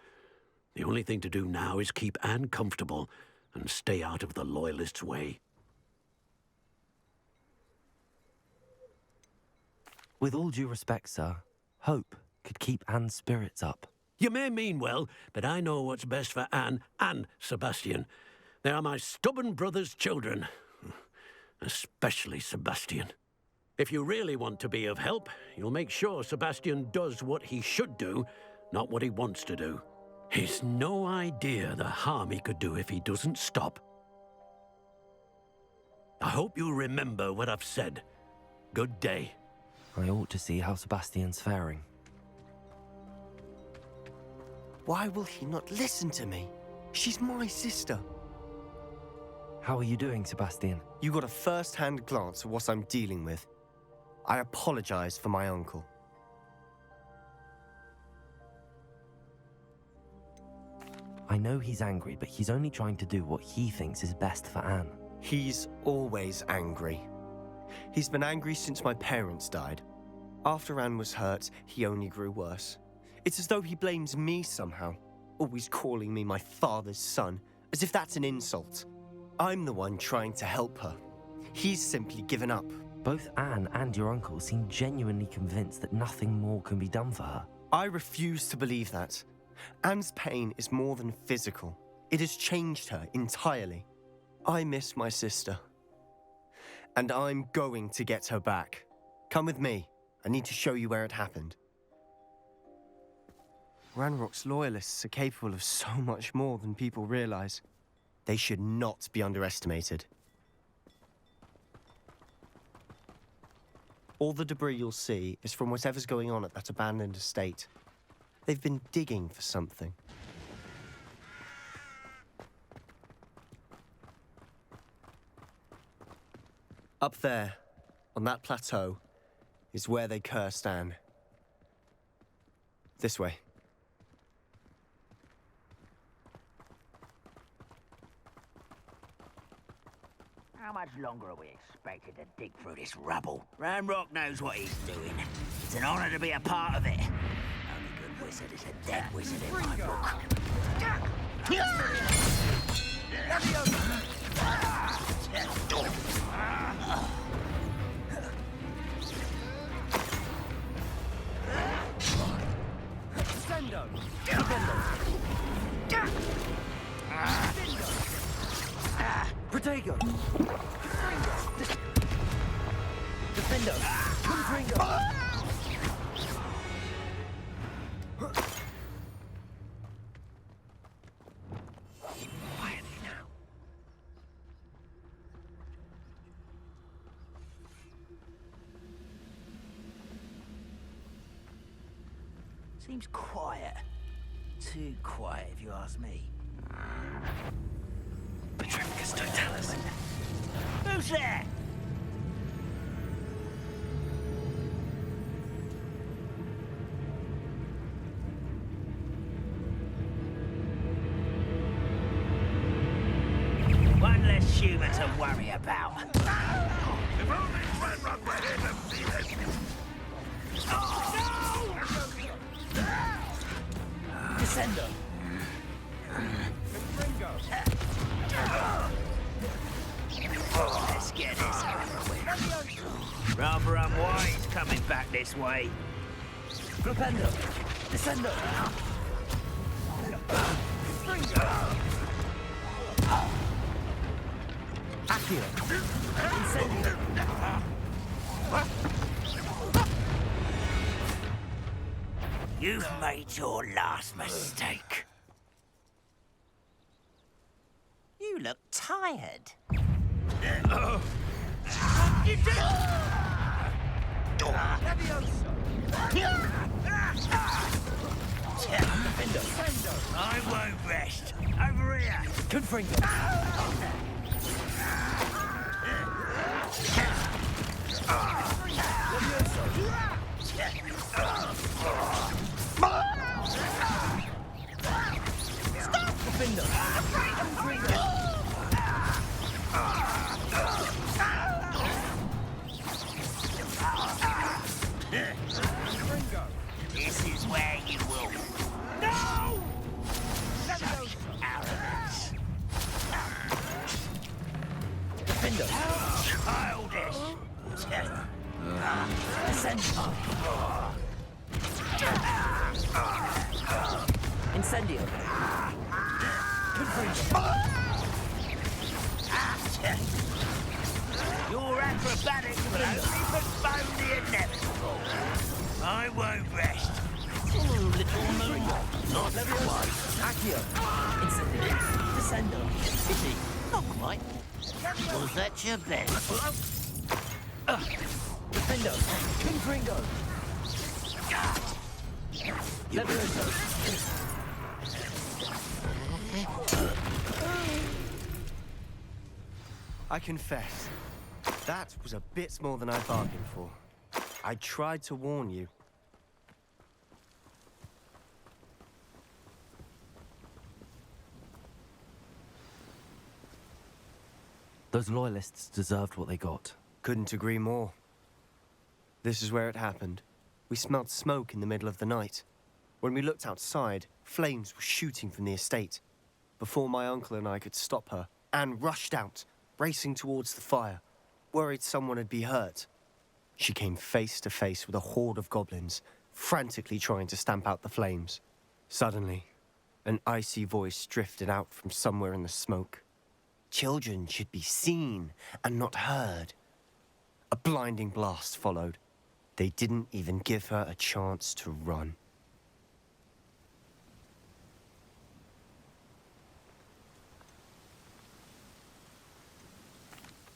The only thing to do now is keep Anne comfortable and stay out of the Loyalists' way. With all due respect, sir, hope could keep Anne's spirits up. You may mean well, but I know what's best for Anne and Sebastian. They are my stubborn brother's children. Especially Sebastian. If you really want to be of help, you'll make sure Sebastian does what he should do, not what he wants to do. He's no idea the harm he could do if he doesn't stop. I hope you remember what I've said. Good day. I ought to see how Sebastian's faring. Why will he not listen to me? She's my sister. How are you doing, Sebastian? You got a first-hand glance at what I'm dealing with. I apologize for my uncle. I know he's angry, but he's only trying to do what he thinks is best for Anne. He's always angry. He's been angry since my parents died. After Anne was hurt, he only grew worse. It's as though he blames me somehow, always calling me my father's son, as if that's an insult. I'm the one trying to help her. He's simply given up. Both Anne and your uncle seem genuinely convinced that nothing more can be done for her. I refuse to believe that. Anne's pain is more than physical. It has changed her entirely. I miss my sister. And I'm going to get her back. Come with me. I need to show you where it happened. Ranrock's loyalists are capable of so much more than people realize. They should not be underestimated. All the debris you'll see is from whatever's going on at that abandoned estate. They've been digging for something. Up there, on that plateau, is where they cursed Anne. This way. How much longer are we expected to dig through this rubble? Ranrock knows what he's doing. It's an honor to be a part of it. Only good wizard is a dead wizard in my book. Sendo! Protego! Defendo! Confringo! Quietly now. Seems quiet. Too quiet, if you ask me. Petrificus totalis. Who's there? One less human to worry about. If only Ranrock were here to see this. Descendo. Let's get this over with. Rather unwise coming back this way. Flipendo! Descendo! Accio! Incendio! You've made your last mistake. You look tired. You did I won't rest. Over here. Confringo! This is where you will. No! Such arrogance. Defendo! Childish. Incendio! Your acrobatics will only postpone the inevitable. I won't rest. Little moon. Not quite. Accio! Incendio! Descendo! Pity. Not quite. Was that your best? Defendo! Confringo! Levioso! I confess, that was a bit more than I bargained for. I tried to warn you. Those loyalists deserved what they got. Couldn't agree more. This is where it happened. We smelled smoke in the middle of the night. When we looked outside, flames were shooting from the estate. Before my uncle and I could stop her, Anne rushed out, racing towards the fire, worried someone had been hurt. She came face to face with a horde of goblins, frantically trying to stamp out the flames. Suddenly, an icy voice drifted out from somewhere in the smoke. Children should be seen and not heard. A blinding blast followed. They didn't even give her a chance to run.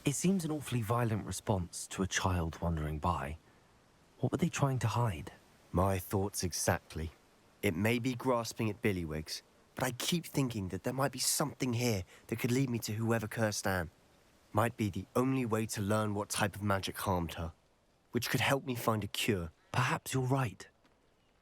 It seems an awfully violent response to a child wandering by. What were they trying to hide? My thoughts exactly. It may be grasping at Billywigs, but I keep thinking that there might be something here that could lead me to whoever cursed Anne. Might be the only way to learn what type of magic harmed her, which could help me find a cure. Perhaps you're right.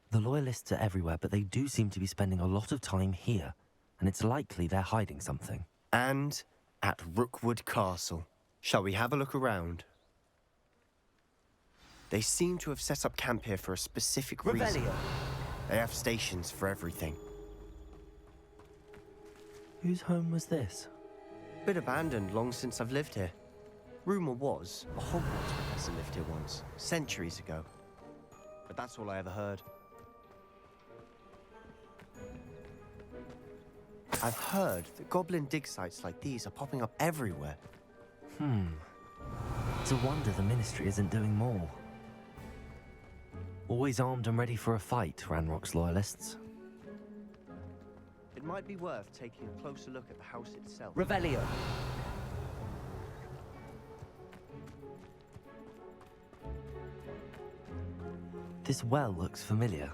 The Loyalists are everywhere, but they do seem to be spending a lot of time here, and it's likely they're hiding something. And at Rookwood Castle. Shall we have a look around? They seem to have set up camp here for a specific reason. They have stations for everything. Whose home was this? Bit abandoned long since I've lived here. Rumour was a Hogwarts professor lived here once, centuries ago. But that's all I ever heard. I've heard that goblin dig sites like these are popping up everywhere. It's a wonder the Ministry isn't doing more. Always armed and ready for a fight, Ranrock's Loyalists. It might be worth taking a closer look at the house itself. Revelio. This well looks familiar.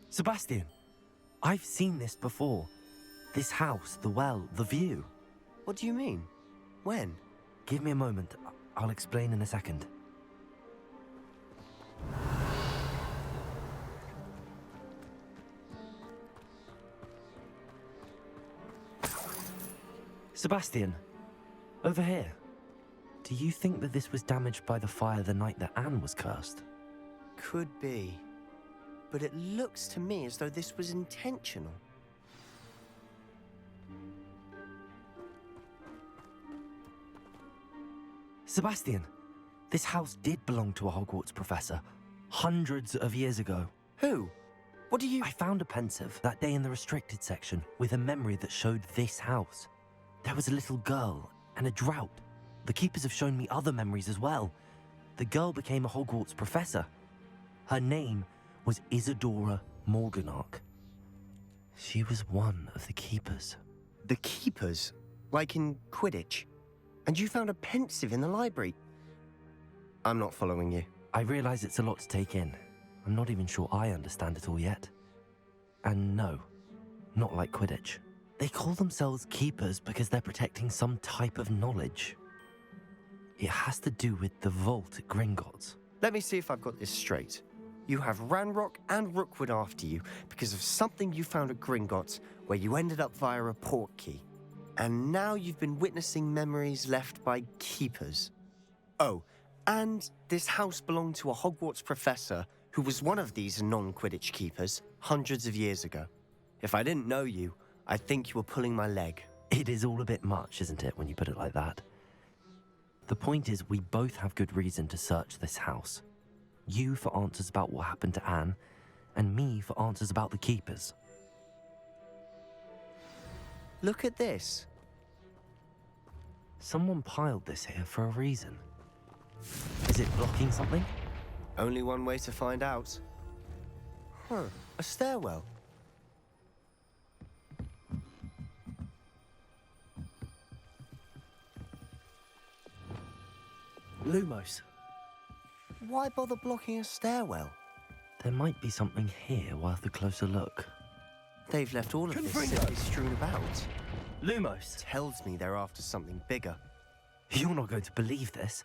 Sebastian, I've seen this before. This house, the well, the view. What do you mean? When? Give me a moment. I'll explain in a second. Sebastian, over here. Do you think that this was damaged by the fire the night that Anne was cursed? Could be. But it looks to me as though this was intentional. Sebastian, this house did belong to a Hogwarts professor, hundreds of years ago. Who? What do you... I found a pensive that day in the restricted section with a memory that showed this house. There was a little girl and a drought. The keepers have shown me other memories as well. The girl became a Hogwarts professor. Her name was Isadora Morganach. She was one of the keepers. The keepers? Like in Quidditch? And you found a pensive in the library? I'm not following you. I realize it's a lot to take in. I'm not even sure I understand it all yet. And no, not like Quidditch. They call themselves keepers because they're protecting some type of knowledge. It has to do with the vault at Gringotts. Let me see if I've got this straight. You have Ranrock and Rookwood after you because of something you found at Gringotts where you ended up via a port key. And now you've been witnessing memories left by keepers. Oh, and this house belonged to a Hogwarts professor who was one of these non-Quidditch keepers hundreds of years ago. If I didn't know you, I'd think you were pulling my leg. It is all a bit much, isn't it, when you put it like that? The point is, we both have good reason to search this house. You for answers about what happened to Anne, and me for answers about the keepers. Look at this. Someone piled this here for a reason. Is it blocking something? Only one way to find out. A stairwell. Lumos. Why bother blocking a stairwell? There might be something here worth a closer look. They've left all of this simply strewn about. Lumos. Tells me they're after something bigger. You're not going to believe this.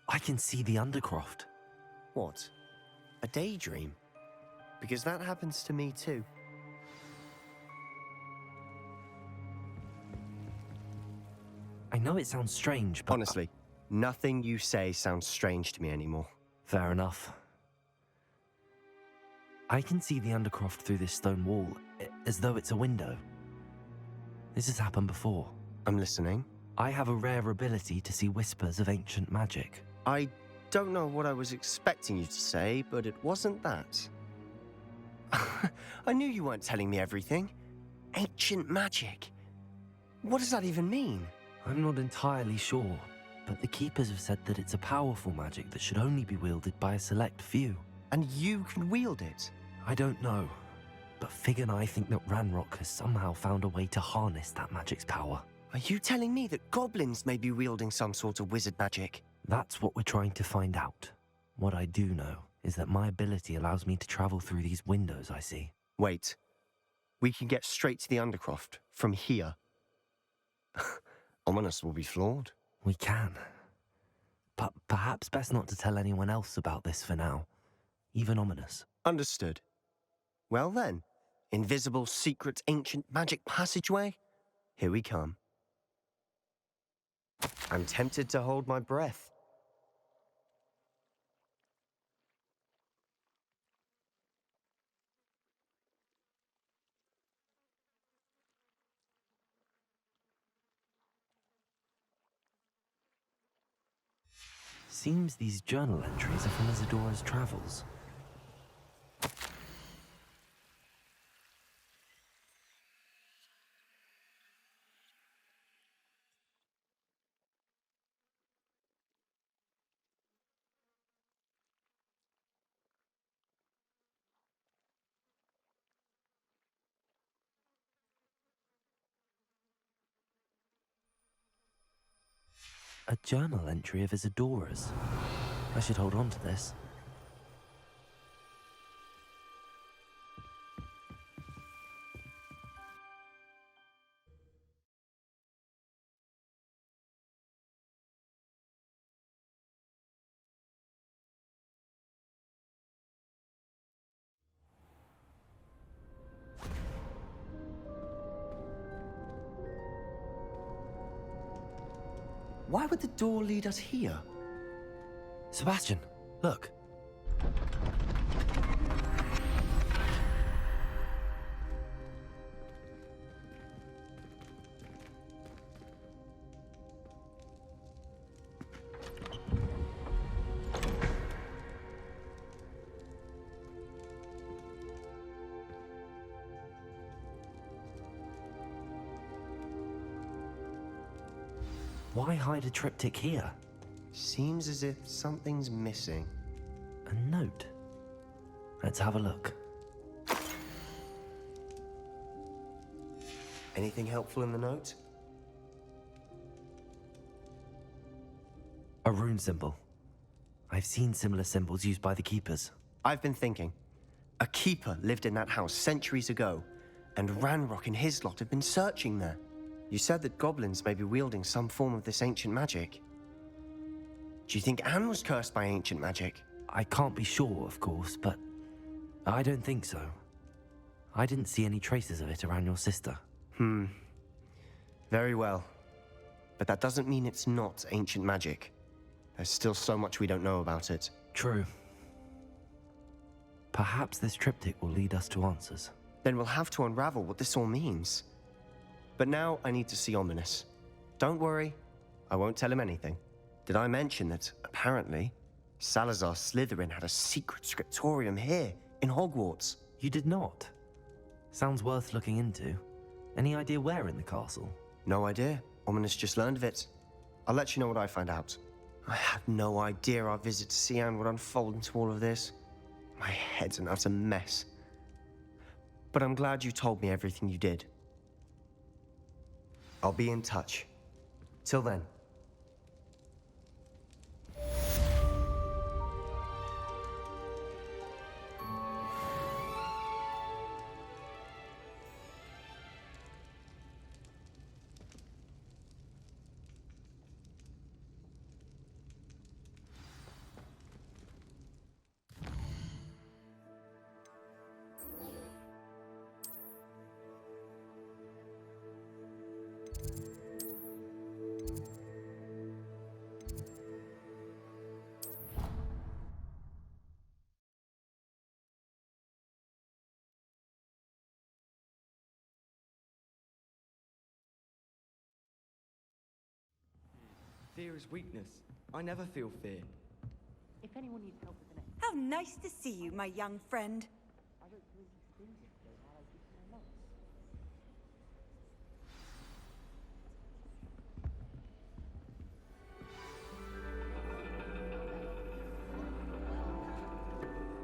I can see the Undercroft. What? A daydream? Because that happens to me too. I know it sounds strange, but... Honestly, nothing you say sounds strange to me anymore. Fair enough. I can see the Undercroft through this stone wall, as though it's a window. This has happened before. I'm listening. I have a rare ability to see whispers of ancient magic. I don't know what I was expecting you to say, but it wasn't that. I knew you weren't telling me everything. Ancient magic. What does that even mean? I'm not entirely sure, but the Keepers have said that it's a powerful magic that should only be wielded by a select few. And you can wield it? I don't know, but Fig and I think that Ranrock has somehow found a way to harness that magic's power. Are you telling me that goblins may be wielding some sort of wizard magic? That's what we're trying to find out. What I do know is that my ability allows me to travel through these windows I see. Wait. We can get straight to the Undercroft from here. Ominous will be floored. We can. But perhaps best not to tell anyone else about this for now. Even Ominous. Understood. Well then, invisible, secret, ancient magic passageway? Here we come. I'm tempted to hold my breath. Seems these journal entries are from Isadora's travels. A journal entry of Isadora's. I should hold on to this. Why would the door lead us here? Sebastian, look. Why hide a triptych here? Seems as if something's missing. A note. Let's have a look. Anything helpful in the note? A rune symbol. I've seen similar symbols used by the Keepers. I've been thinking. A keeper lived in that house centuries ago, and Ranrock and his lot have been searching there. You said that goblins may be wielding some form of this ancient magic. Do you think Anne was cursed by ancient magic? I can't be sure, of course, but I don't think so. I didn't see any traces of it around your sister. Very well. But that doesn't mean it's not ancient magic. There's still so much we don't know about it. True. Perhaps this triptych will lead us to answers. Then we'll have to unravel what this all means. But now I need to see Ominous. Don't worry, I won't tell him anything. Did I mention that, apparently, Salazar Slytherin had a secret scriptorium here, in Hogwarts? You did not? Sounds worth looking into. Any idea where in the castle? No idea. Ominous just learned of it. I'll let you know what I find out. I had no idea our visit to Sian would unfold into all of this. My head's an utter mess. But I'm glad you told me everything you did. I'll be in touch. Till then. Fear is weakness. I never feel fear. If anyone needs help with an How nice to see you, my young friend.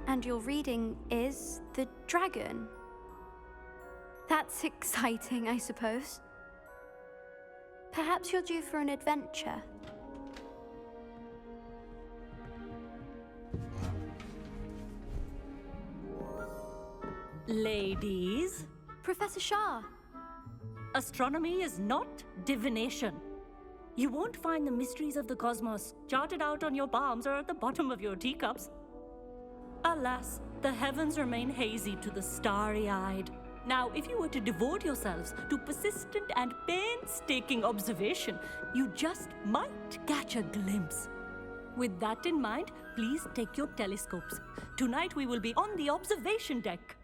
And your reading is The Dragon. That's exciting, I suppose. Perhaps you're due for an adventure. Ladies, Professor Shah. astronomy is not divination. You won't find the mysteries of the cosmos charted out on your palms or at the bottom of your teacups. Alas, the heavens remain hazy to the starry-eyed. Now, if you were to devote yourselves to persistent and painstaking observation, you just might catch a glimpse. With that in mind, please take your telescopes. Tonight we will be on the observation deck.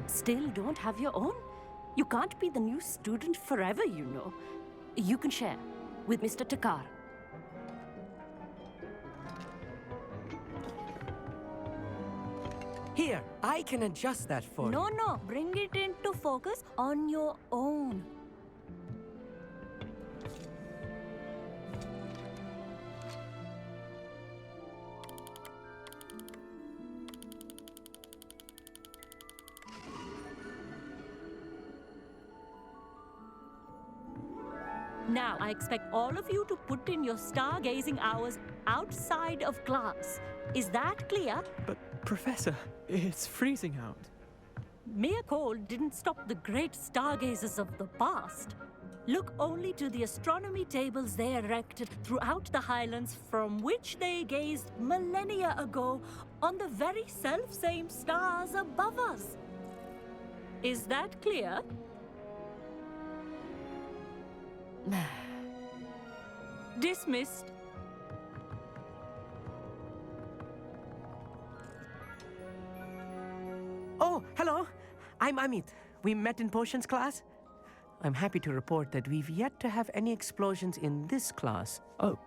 Still don't have your own? You can't be the new student forever, you know. You can share with Mr. Takar. Here, I can adjust that for you. No, bring it into focus on your own. Now, I expect all of you to put in your stargazing hours outside of class. Is that clear? But, Professor, it's freezing out. Mere cold didn't stop the great stargazers of the past. Look only to the astronomy tables they erected throughout the highlands from which they gazed millennia ago on the very self-same stars above us. Is that clear? Dismissed. Oh, hello. I'm Amit. We met in potions class. I'm happy to report that we've yet to have any explosions in this class. Oh,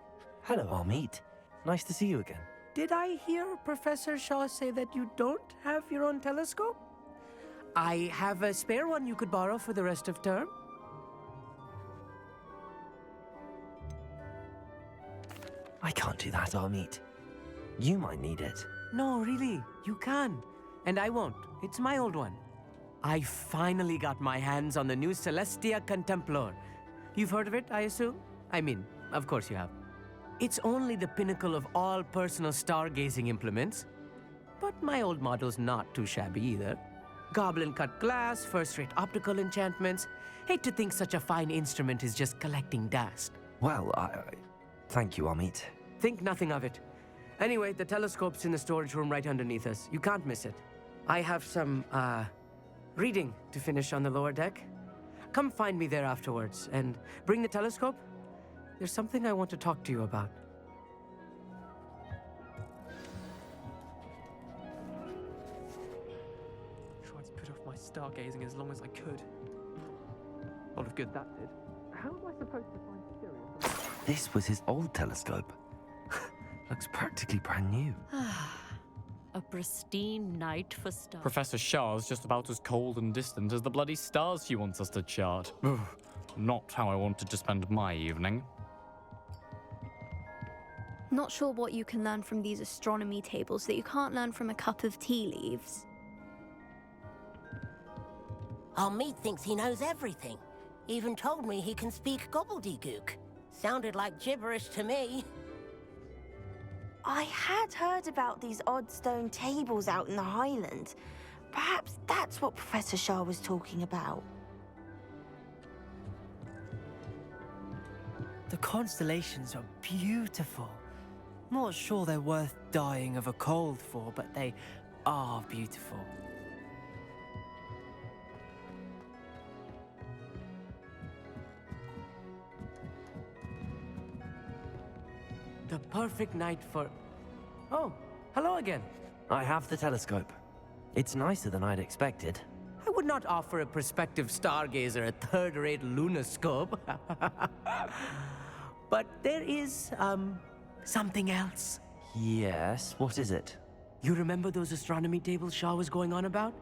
hello, Amit. Nice to see you again. Did I hear Professor Shaw say that you don't have your own telescope? I have a spare one you could borrow for the rest of term. I can't do that, Amit. You might need it. No, really, you can. And I won't. It's my old one. I finally got my hands on the new Celestia Contemplar. You've heard of it, I assume? I mean, of course you have. It's only the pinnacle of all personal stargazing implements. But my old model's not too shabby either. Goblin-cut glass, first-rate optical enchantments. Hate to think such a fine instrument is just collecting dust. Well, thank you, Amit. Think nothing of it. Anyway, the telescope's in the storage room right underneath us. You can't miss it. I have some, reading to finish on the lower deck. Come find me there afterwards, and bring the telescope. There's something I want to talk to you about. Tried to put off my stargazing as long as I could. A lot of good that did. How am I supposed to find Sirius? This was his old telescope. Looks practically brand new. A pristine night for stars. Professor Shah's just about as cold and distant as the bloody stars she wants us to chart. Not how I wanted to spend my evening. Not sure what you can learn from these astronomy tables that you can't learn from a cup of tea leaves. Amit thinks he knows everything. Even told me he can speak gobbledygook. Sounded like gibberish to me. I had heard about these odd stone tables out in the Highlands. Perhaps that's what Professor Shah was talking about. The constellations are beautiful. Not sure they're worth dying of a cold for, but they are beautiful. The perfect night for... Oh, hello again. I have the telescope. It's nicer than I'd expected. I would not offer a prospective stargazer a third-rate lunoscope. But there is, something else. Yes, what is it? You remember those astronomy tables Shaw was going on about?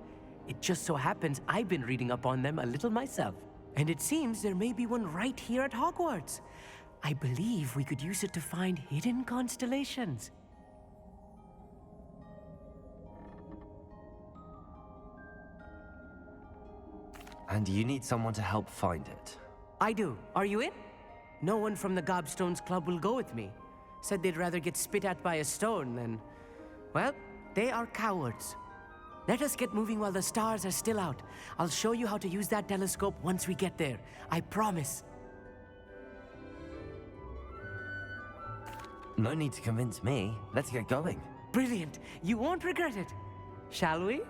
It just so happens I've been reading up on them a little myself. And it seems there may be one right here at Hogwarts. I believe we could use it to find hidden constellations. And you need someone to help find it. I do. Are you in? No one from the Gobstones Club will go with me. Said they'd rather get spit at by a stone than... Well, they are cowards. Let us get moving while the stars are still out. I'll show you how to use that telescope once we get there. I promise. No need to convince me. Let's get going. Brilliant. You won't regret it. Shall we?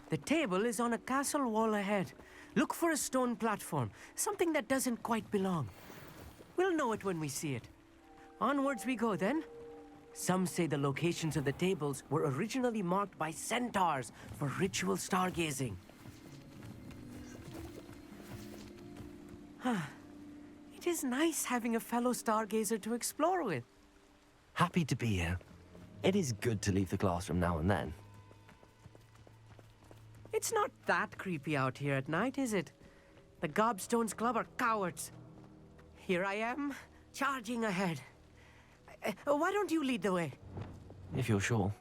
The table is on a castle wall ahead. Look for a stone platform, something that doesn't quite belong. We'll know it when we see it. Onwards we go then. Some say the locations of the tables were originally marked by centaurs for ritual stargazing. It is nice having a fellow stargazer to explore with. Happy to be here. It is good to leave the classroom now and then. It's not that creepy out here at night, is it? The Gobstones Club are cowards. Here I am, charging ahead. Why don't you lead the way? If you're sure.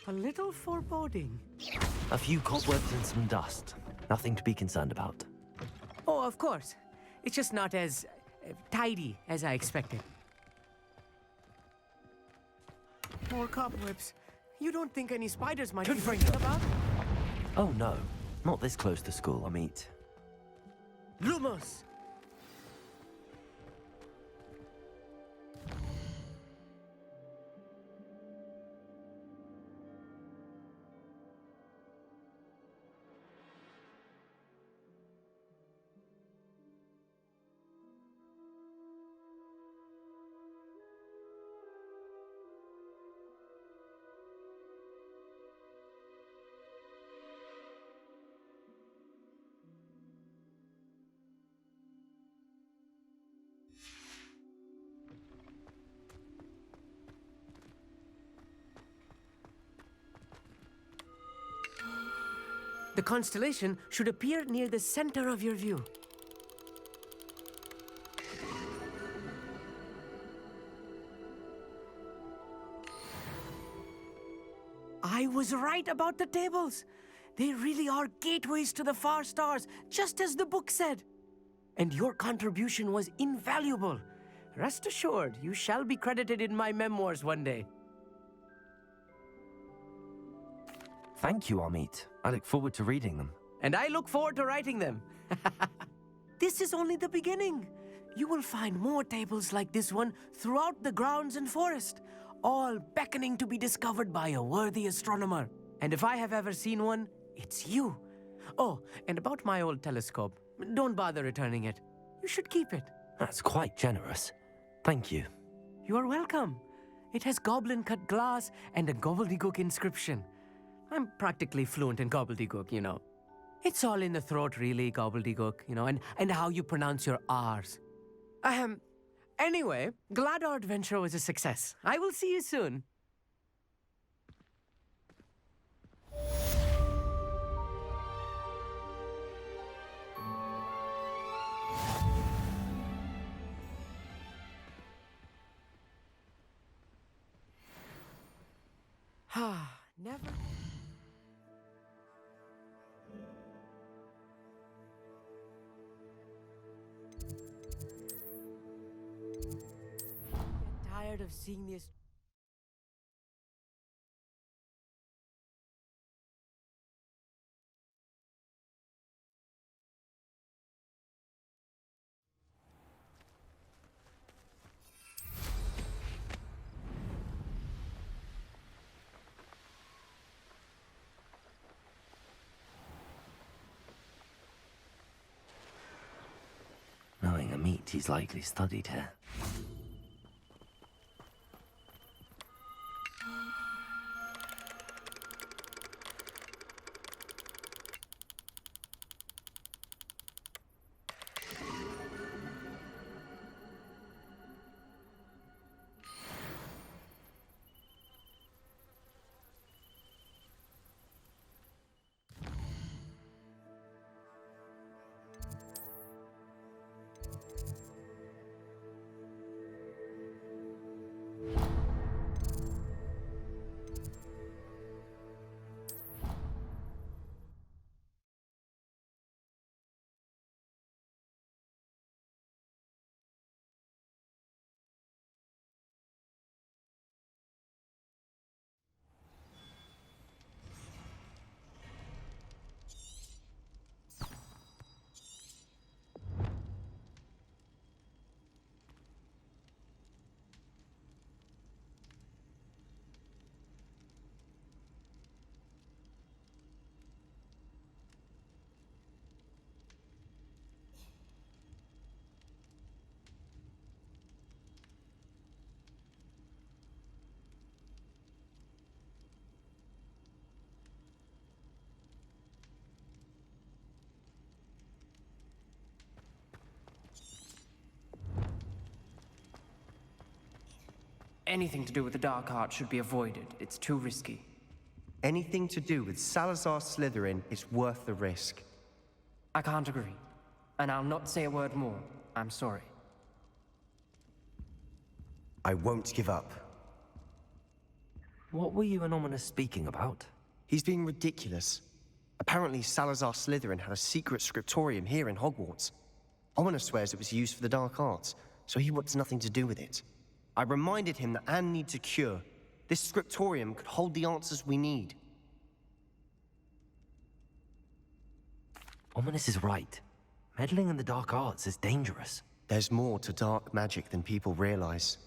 A little foreboding. A few cobwebs and some dust. Nothing to be concerned about. Oh, of course. It's just not as tidy as I expected. More cobwebs. You don't think any spiders might be bringing about? Oh no, not this close to school, I mean. Lumos! The constellation should appear near the center of your view. I was right about the tables. They really are gateways to the far stars, just as the book said. And your contribution was invaluable. Rest assured, you shall be credited in my memoirs one day. Thank you, Amit. I look forward to reading them. And I look forward to writing them. This is only the beginning. You will find more tables like this one throughout the grounds and forest, all beckoning to be discovered by a worthy astronomer. And if I have ever seen one, it's you. Oh, and about my old telescope, don't bother returning it. You should keep it. That's quite generous. Thank you. You are welcome. It has goblin-cut glass and a gobbledygook inscription. I'm practically fluent in gobbledygook, you know. It's all in the throat, really, gobbledygook, you know, and how you pronounce your R's. Anyway, glad our adventure was a success. I will see you soon. Never. Get tired of seeing this. suspect he's likely studied here. Anything to do with the dark art should be avoided. It's too risky. Anything to do with Salazar Slytherin is worth the risk. I can't agree. And I'll not say a word more. I'm sorry. I won't give up. What were you and Ominous speaking about? He's being ridiculous. Apparently Salazar Slytherin had a secret scriptorium here in Hogwarts. Ominous swears it was used for the dark arts, so he wants nothing to do with it. I reminded him that Anne needs a cure. This scriptorium could hold the answers we need. Ominous is right. Meddling in the dark arts is dangerous. There's more to dark magic than people realize.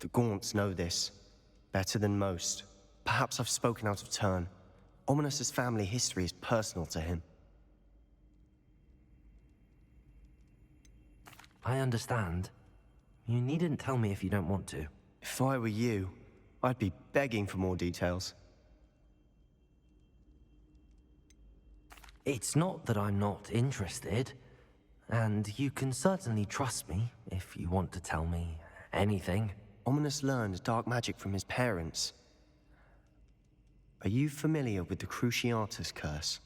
The Gaunts know this. Better than most. Perhaps I've spoken out of turn. Ominous's family history is personal to him. I understand. You needn't tell me if you don't want to. If I were you, I'd be begging for more details. It's not that I'm not interested. And you can certainly trust me if you want to tell me anything. Ominous learned dark magic from his parents. Are you familiar with the Cruciatus curse?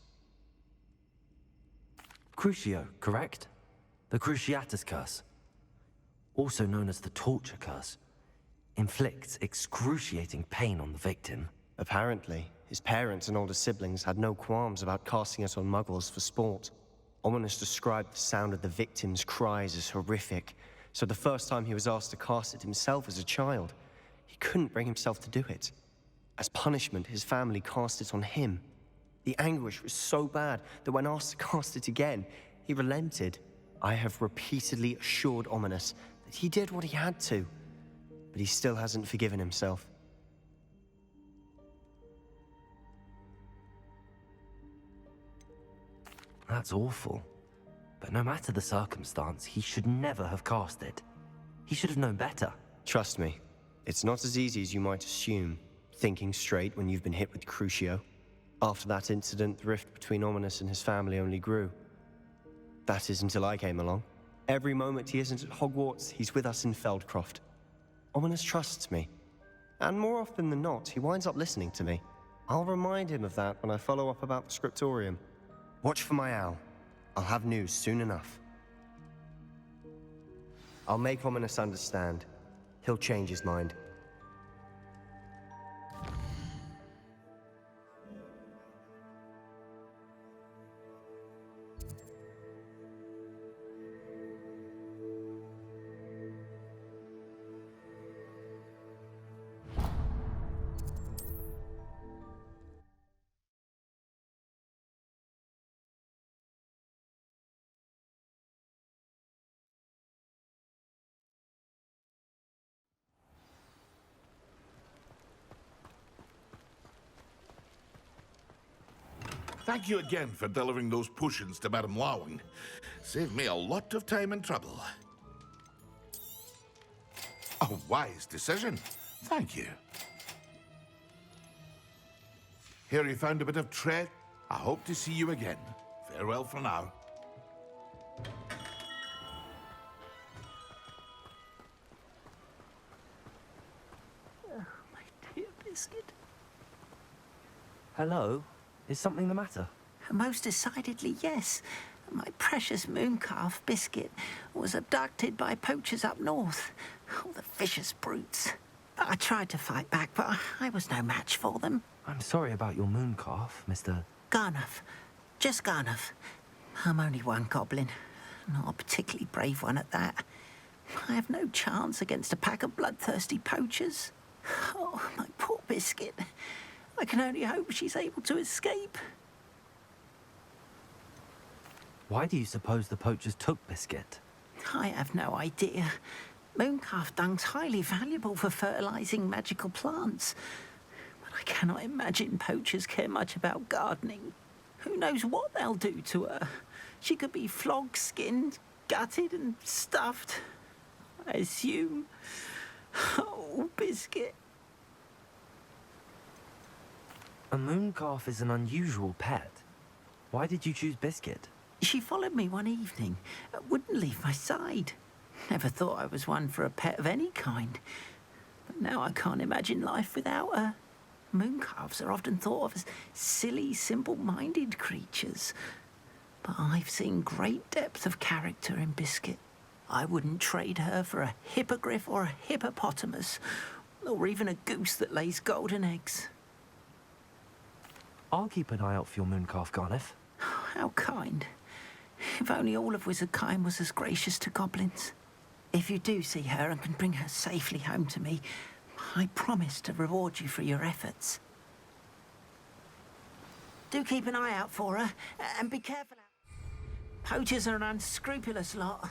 Crucio, correct? The Cruciatus curse. Also known as the torture curse. Inflicts excruciating pain on the victim. Apparently, his parents and older siblings had no qualms about casting it on muggles for sport. Ominous described the sound of the victim's cries as horrific, so the first time he was asked to cast it himself as a child, he couldn't bring himself to do it. As punishment, his family cast it on him. The anguish was so bad that when asked to cast it again, he relented. I have repeatedly assured Ominous that he did what he had to, but he still hasn't forgiven himself. That's awful. But no matter the circumstance, he should never have cast it. He should have known better. Trust me, it's not as easy as you might assume, thinking straight when you've been hit with Crucio. After that incident, the rift between Ominous and his family only grew. That is until I came along. Every moment he isn't at Hogwarts, he's with us in Feldcroft. Ominous trusts me. And more often than not, he winds up listening to me. I'll remind him of that when I follow up about the scriptorium. Watch for my owl. I'll have news soon enough. I'll make Ominous understand. He'll change his mind. Thank you again for delivering those potions to Madame Lowing. Saved me a lot of time and trouble. A wise decision. Thank you. Here you found a bit of tread. I hope to see you again. Farewell for now. Dear Biscuit. Hello? Is something the matter? Most decidedly, yes. My precious mooncalf, Biscuit, was abducted by poachers up north. Oh, the vicious brutes. I tried to fight back, but I was no match for them. I'm sorry about your mooncalf, Mr. Garnuff. Just Garnuff. I'm only one goblin. Not a particularly brave one at that. I have no chance against a pack of bloodthirsty poachers. Oh, my poor Biscuit. I can only hope she's able to escape. Why do you suppose the poachers took Biscuit? I have no idea. Mooncalf dung's highly valuable for fertilizing magical plants. But I cannot imagine poachers care much about gardening. Who knows what they'll do to her? She could be flogged, skinned, gutted and stuffed. I assume. Oh, Biscuit. A mooncalf is an unusual pet. Why did you choose Biscuit? She followed me one evening, wouldn't leave my side. Never thought I was one for a pet of any kind. But now I can't imagine life without her. Mooncalves are often thought of as silly, simple-minded creatures. But I've seen great depth of character in Biscuit. I wouldn't trade her for a hippogriff or a hippopotamus, or even a goose that lays golden eggs. I'll keep an eye out for your mooncalf, Garniff. How kind. If only all of Wizardkind was as gracious to goblins. If you do see her and can bring her safely home to me, I promise to reward you for your efforts. Do keep an eye out for her, and be careful. Poachers are an unscrupulous lot.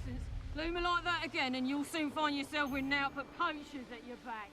nonsense. Leave me like that again and you'll soon find yourself with naught but poachers at your back.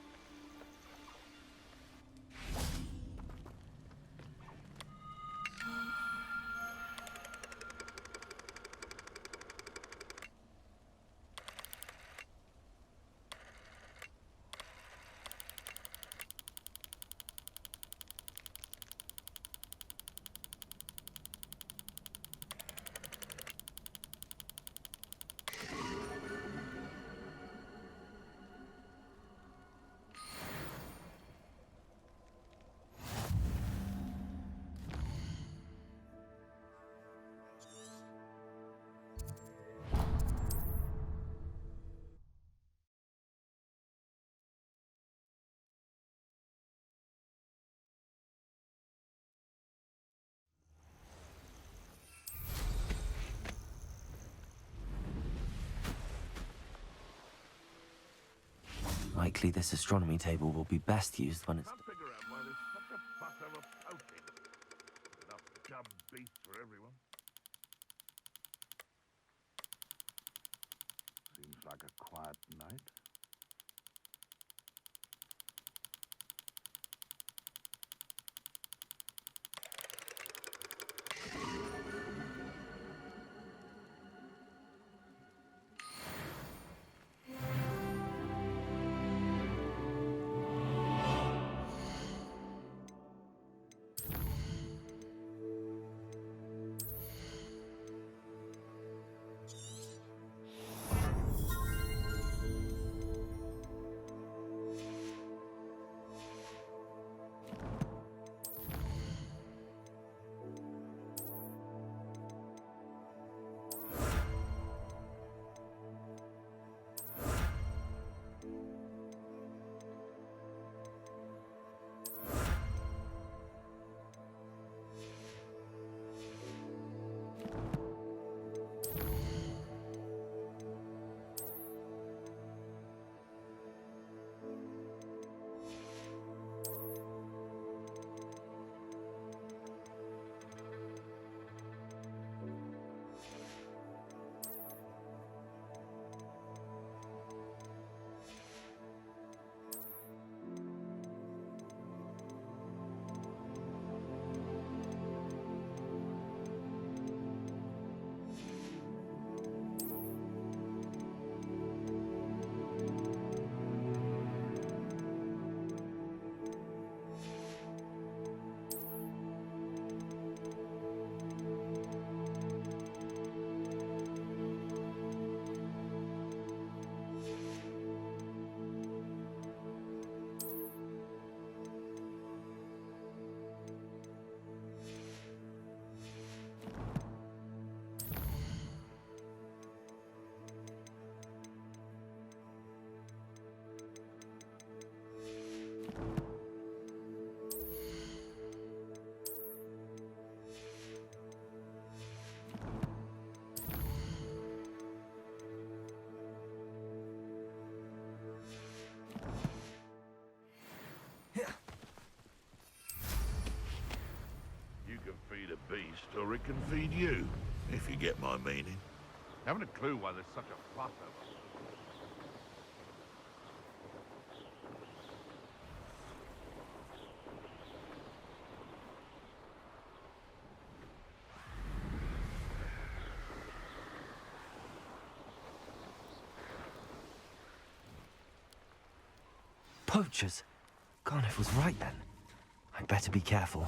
Likely this astronomy table will be best used when it's... Can't figure out why there's such a fuss over poaching. Enough dumb beasts for everyone. Seems like a quiet night. You can feed a beast, or it can feed you, if you get my meaning. Haven't a clue why there's such a fuss over it. Poachers? Garnet was right then. I'd better be careful.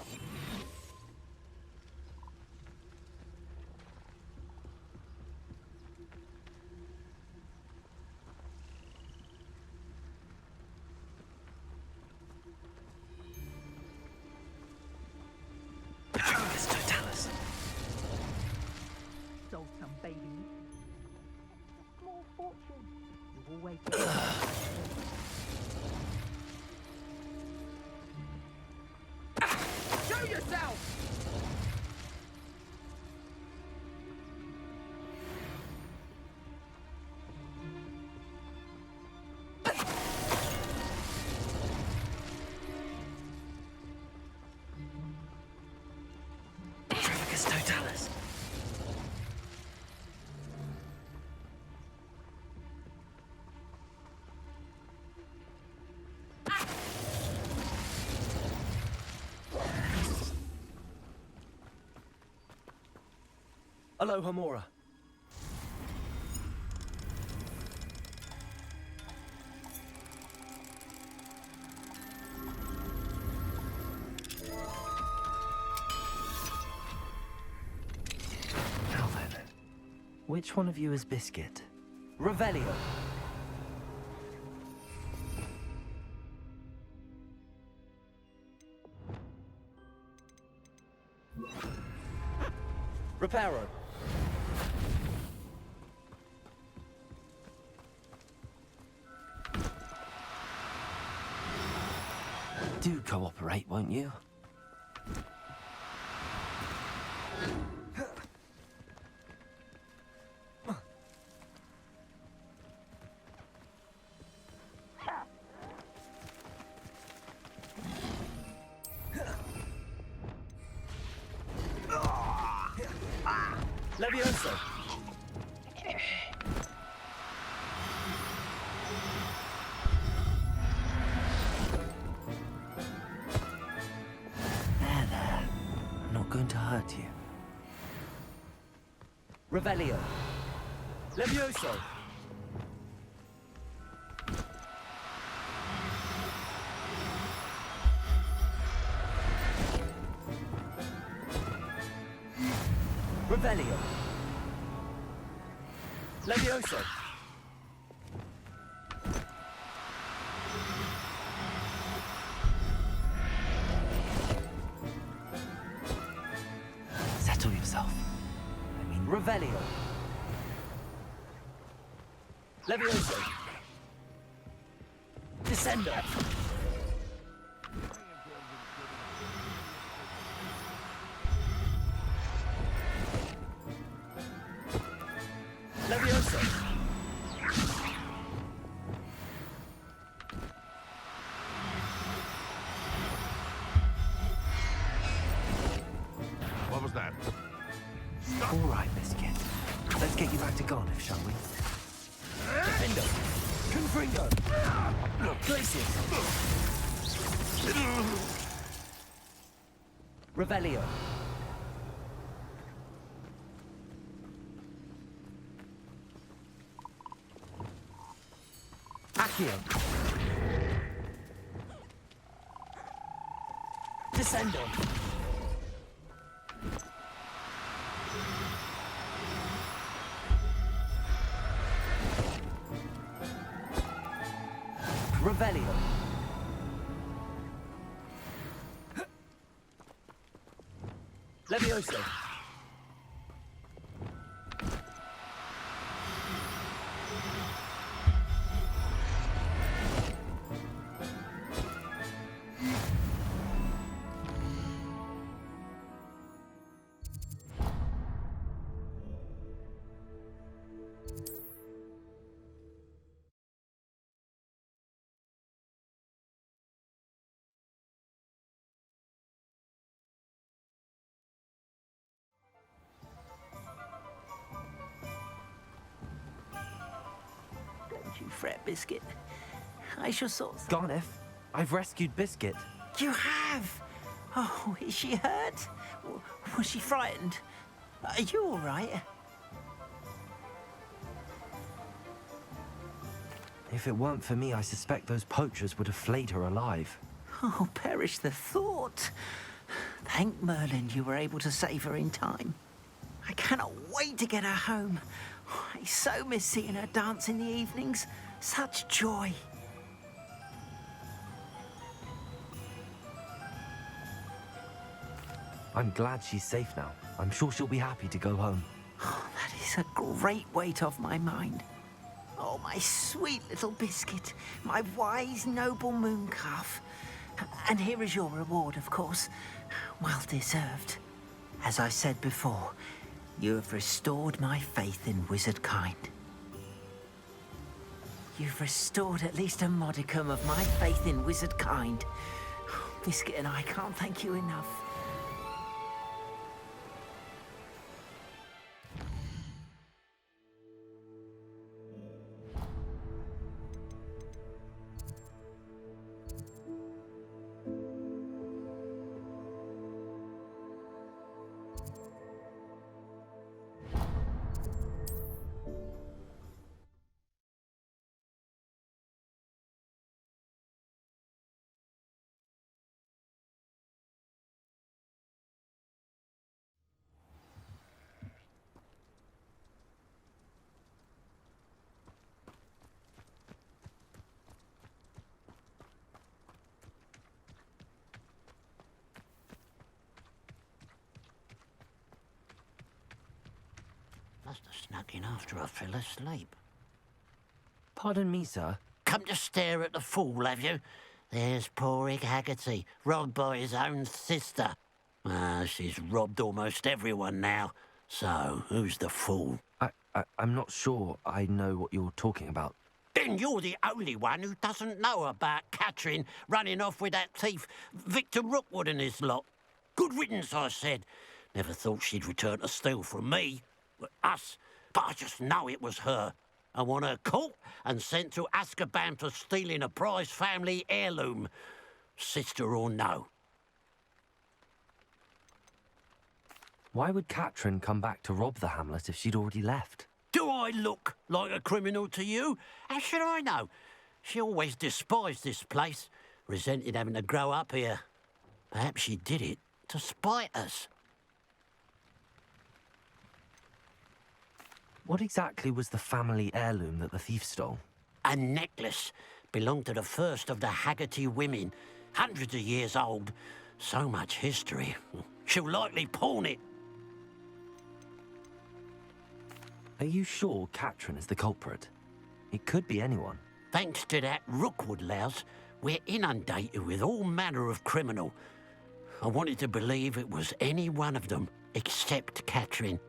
Petronius Totalis. Sold some baby. Small fortune. You always Show yourself! Petronius Totalis. Aloha Mora. Now then, which one of you is Biscuit? Revelio. Reparo. Do cooperate, won't you? Levioso. There. I'm not going to hurt you. Revelio. Levioso. Revelio. Levioso. Settle yourself. I mean, Revelio. Levioso. Descendo. Levioso. What was that? All right, Biscuit. Let's get you back to Garniff, shall we? Defendo. Confringo. Glacius. Revelio. Accio. Descendo. Revelio. Levioso. Don't you fret, Biscuit. I shall sort something. Garniff, I've rescued Biscuit. You have? Oh, is she hurt? Was she frightened? Are you all right? If it weren't for me, I suspect those poachers would have flayed her alive. Oh, perish the thought. Thank Merlin you were able to save her in time. I cannot wait to get her home. I so miss seeing her dance in the evenings. Such joy. I'm glad she's safe now. I'm sure she'll be happy to go home. Oh, that is a great weight off my mind. Oh, my sweet little Biscuit, my wise, noble moon calf. And here is your reward, of course. Well deserved. As I said before, you have restored my faith in wizard kind. You've restored at least a modicum of my faith in wizard kind. Biscuit and I can't thank you enough. Must have snuck in after I fell asleep. Pardon me, sir. Come to stare at the fool, have you? There's poor Ig Haggerty, robbed by his own sister. She's robbed almost everyone now. So, who's the fool? I'm not sure I know what you're talking about. Then you're the only one who doesn't know about Catherine running off with that thief, Victor Rookwood and his lot. Good riddance, I said. Never thought she'd return to steal from me. Us. But I just know it was her. I want her caught and sent to Azkaban for stealing a prize family heirloom. Sister or no. Why would Catherine come back to rob the hamlet if she'd already left? Do I look like a criminal to you? How should I know? She always despised this place, resented having to grow up here. Perhaps she did it to spite us. What exactly was the family heirloom that the thief stole? A necklace. Belonged to the first of the Haggerty women. Hundreds of years old. So much history. She'll likely pawn it. Are you sure Catherine is the culprit? It could be anyone. Thanks to that Rookwood louse, we're inundated with all manner of criminal. I wanted to believe it was any one of them, except Catherine.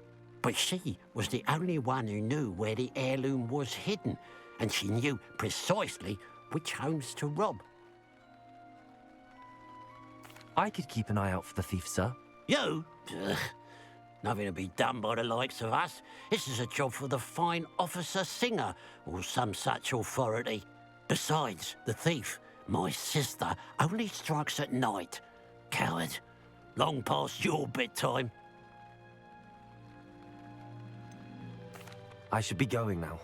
But she was the only one who knew where the heirloom was hidden, and she knew precisely which homes to rob. I could keep an eye out for the thief, sir. You? Ugh. Nothing to be done by the likes of us. This is a job for the fine officer Singer, or some such authority. Besides, the thief, my sister, only strikes at night. Coward. Long past your bedtime. I should be going now.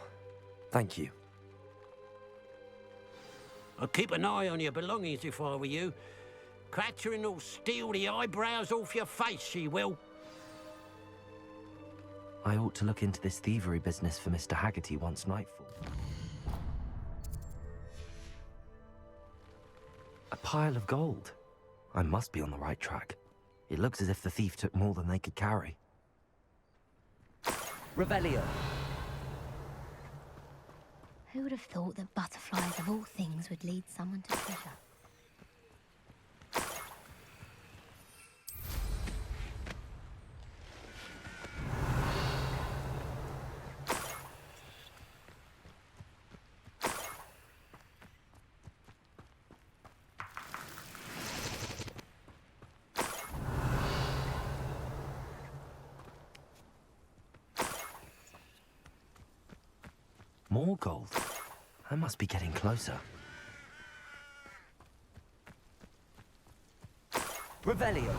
Thank you. I'd keep an eye on your belongings if I were you. Catherine will steal the eyebrows off your face, she will. I ought to look into this thievery business for Mr. Haggerty once nightfall. A pile of gold. I must be on the right track. It looks as if the thief took more than they could carry. Revelio. Who would have thought that butterflies of all things would lead someone to treasure? More gold. I must be getting closer. Revelio.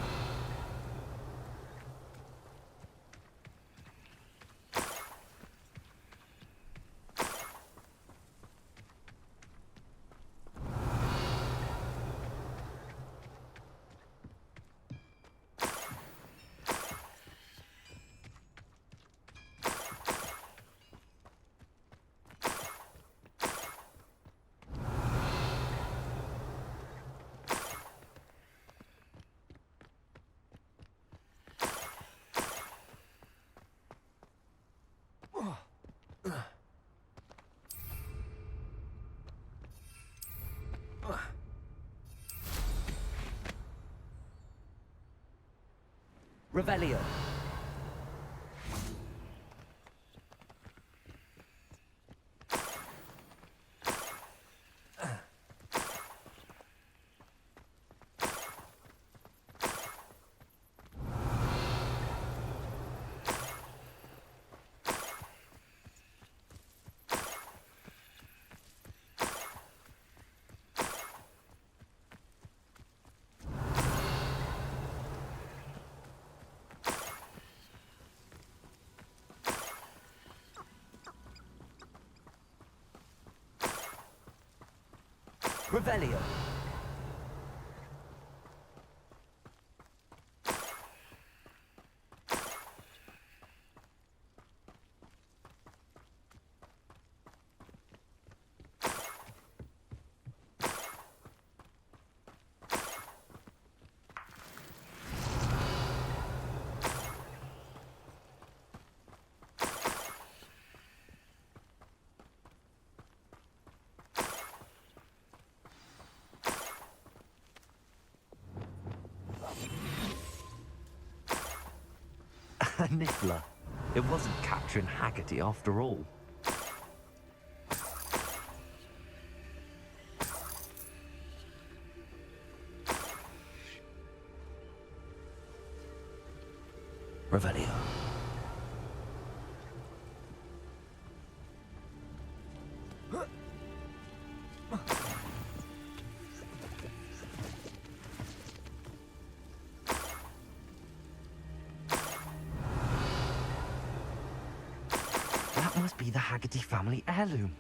Revelio. Revelio. A niffler. It wasn't Catherine Haggerty after all. Revelio. That must be the Haggerty family heirloom.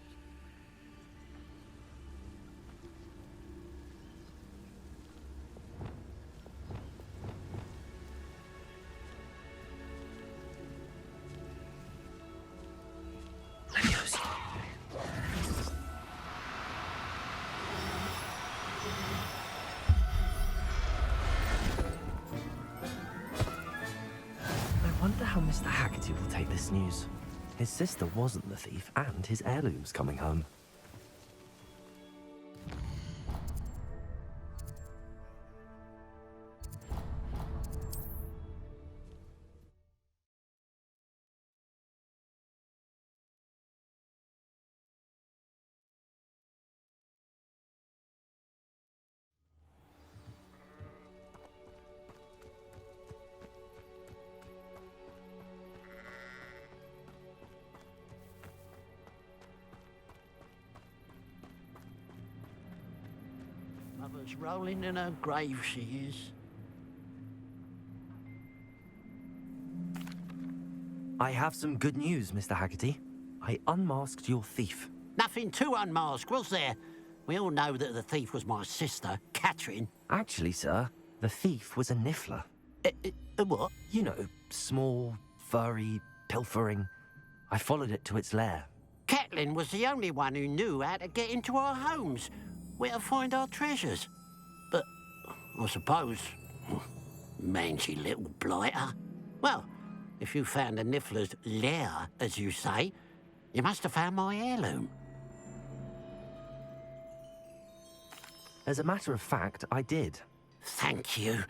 I wonder how Mr. Haggerty will take this news. His sister wasn't the thief, and his heirloom's coming home. Mother's rolling in her grave, she is. I have some good news, Mr. Haggerty. I unmasked your thief. Nothing to unmask, was there? We all know that the thief was my sister, Catherine. Actually, sir, the thief was a niffler. A what? You know, small, furry, pilfering. I followed it to its lair. Catelyn was the only one who knew how to get into our homes, where to find our treasures. But I suppose, mangy little blighter. Well, if you found the niffler's lair, as you say, you must have found my heirloom. As a matter of fact, I did. Thank you.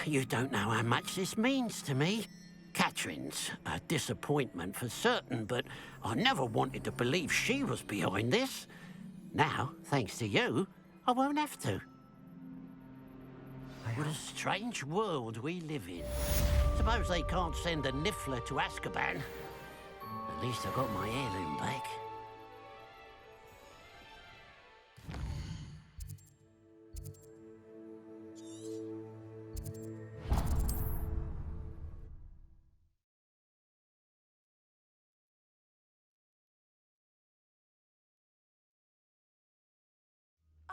You don't know how much this means to me. Catherine's a disappointment for certain, but I never wanted to believe she was behind this. Now, thanks to you, I won't have to. What a strange world we live in. Suppose they can't send a niffler to Azkaban. At least I got my heirloom back.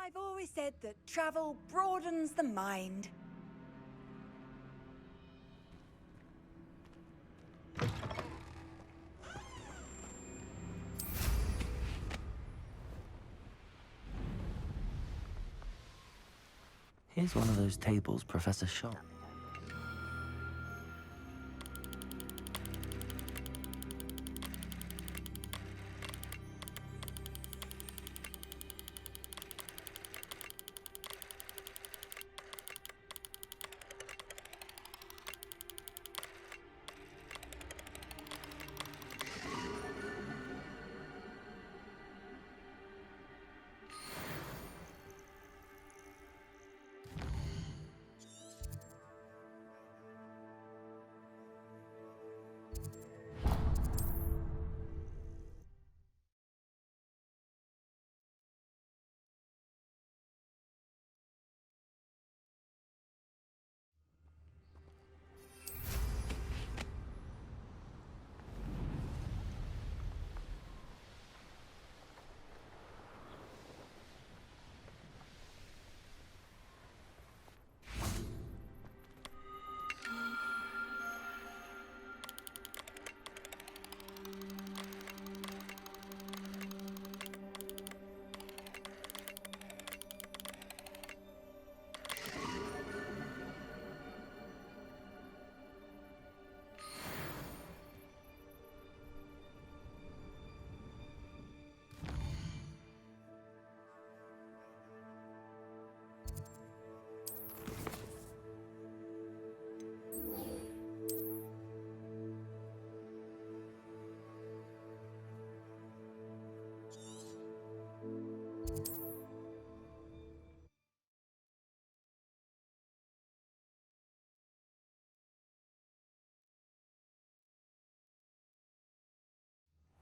I've always said that travel broadens the mind. Here's one of those tables Professor shot.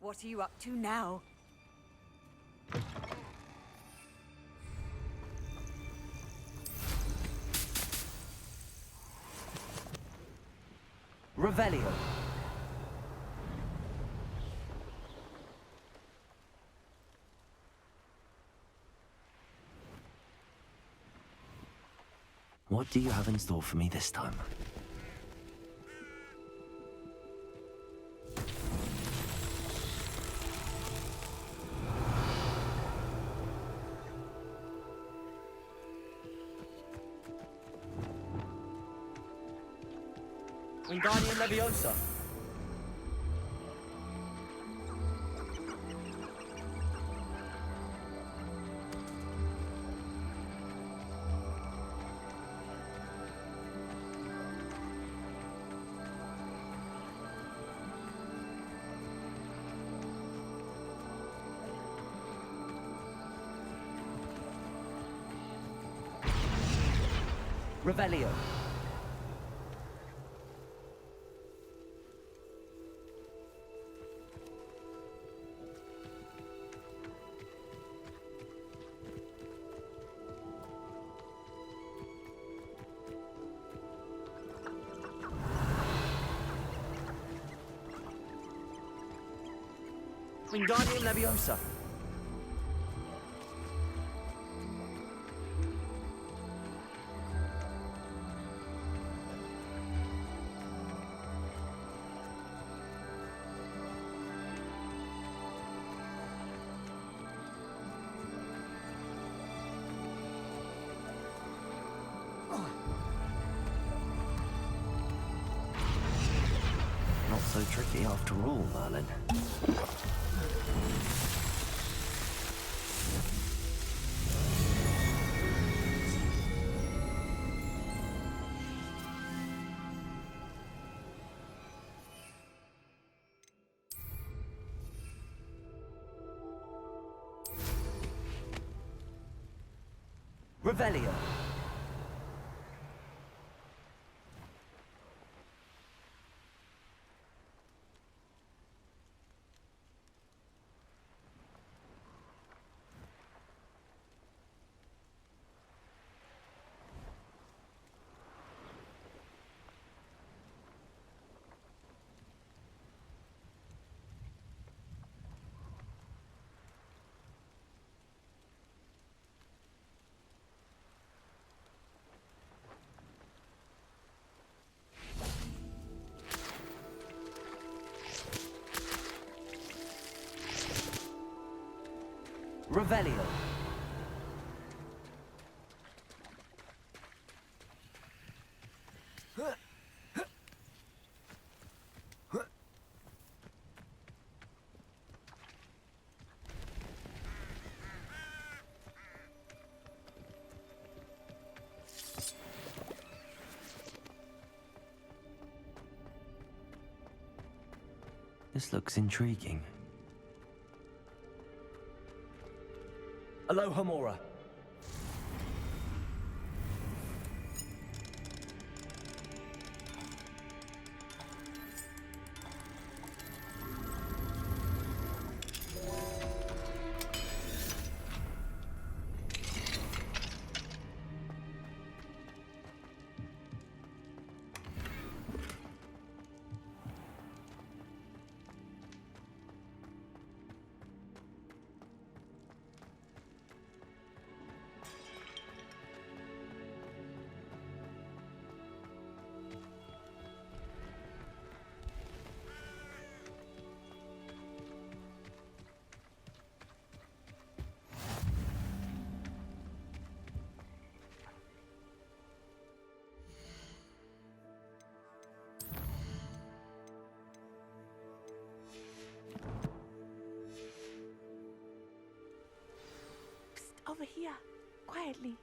What are you up to now? Revelio. What do you have in store for me this time? Wingardium Leviosa. Revelio. Wingardium Leviosa. Not so tricky after all, Merlin. Revelio. Revelio. This looks intriguing. Alohomora. Over here, quietly.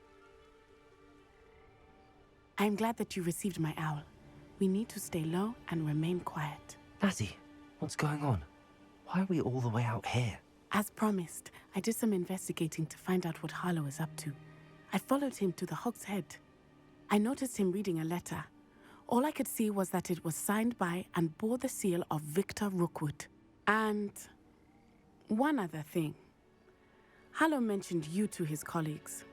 I'm glad that you received my owl. We need to stay low and remain quiet. Natty, what's going on? Why are we all the way out here? As promised, I did some investigating to find out what Harlow is up to. I followed him to the Hog's Head. I noticed him reading a letter. All I could see was that it was signed by and bore the seal of Victor Rookwood. And One other thing. Harlow mentioned you to his colleagues.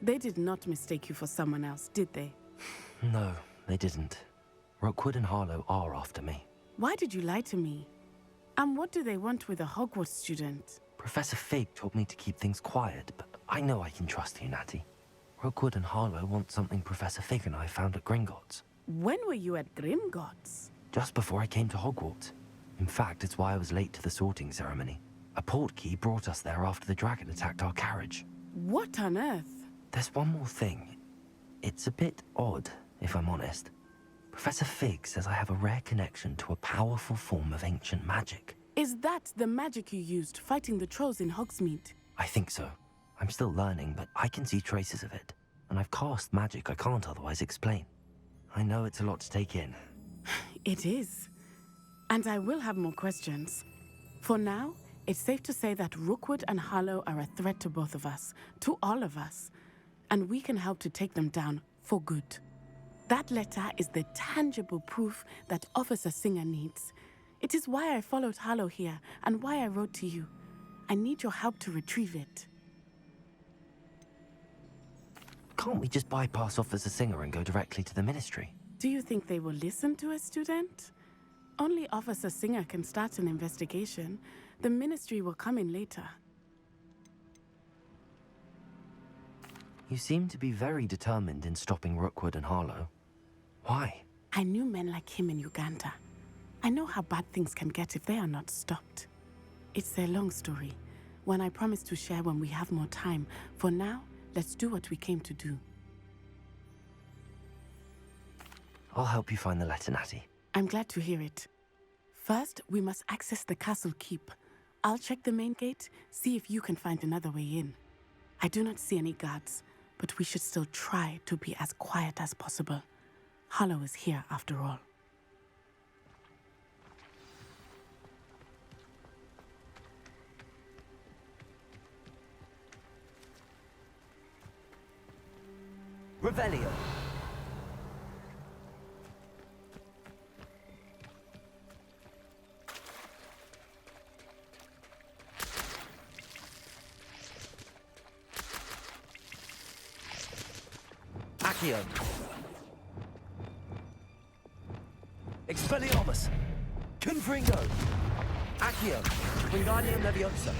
They did not mistake you for someone else, did they? No, they didn't. Rookwood and Harlow are after me. Why did you lie to me? And what do they want with a Hogwarts student? Professor Fig told me to keep things quiet, but I know I can trust you, Natty. Rookwood and Harlow want something Professor Fig and I found at Gringotts. When were you at Gringotts? Just before I came to Hogwarts. In fact, it's why I was late to the sorting ceremony. A portkey brought us there after the dragon attacked our carriage. What on earth? There's one more thing. It's a bit odd, if I'm honest. Professor Fig says I have a rare connection to a powerful form of ancient magic. Is that the magic you used fighting the trolls in Hogsmeade? I think so. I'm still learning, but I can see traces of it. And I've cast magic I can't otherwise explain. I know it's a lot to take in. It is. And I will have more questions. For now, it's safe to say that Rookwood and Harlow are a threat to both of us, to all of us. And we can help to take them down for good. That letter is the tangible proof that Officer Singer needs. It is why I followed Harlow here and why I wrote to you. I need your help to retrieve it. Can't we just bypass Officer Singer and go directly to the Ministry? Do you think they will listen to a student? Only Officer Singer can start an investigation. The Ministry will come in later. You seem to be very determined in stopping Rookwood and Harlow. Why? I knew men like him in Uganda. I know how bad things can get if they are not stopped. It's a long story, one I promise to share when we have more time. For now, let's do what we came to do. I'll help you find the letter, Natty. I'm glad to hear it. First, we must access the castle keep. I'll check the main gate, see if you can find another way in. I do not see any guards, but we should still try to be as quiet as possible. Harlow is here after all. Revelio. Accio. Expelliarmus. Confringo. Accio. Wingardium Leviosa.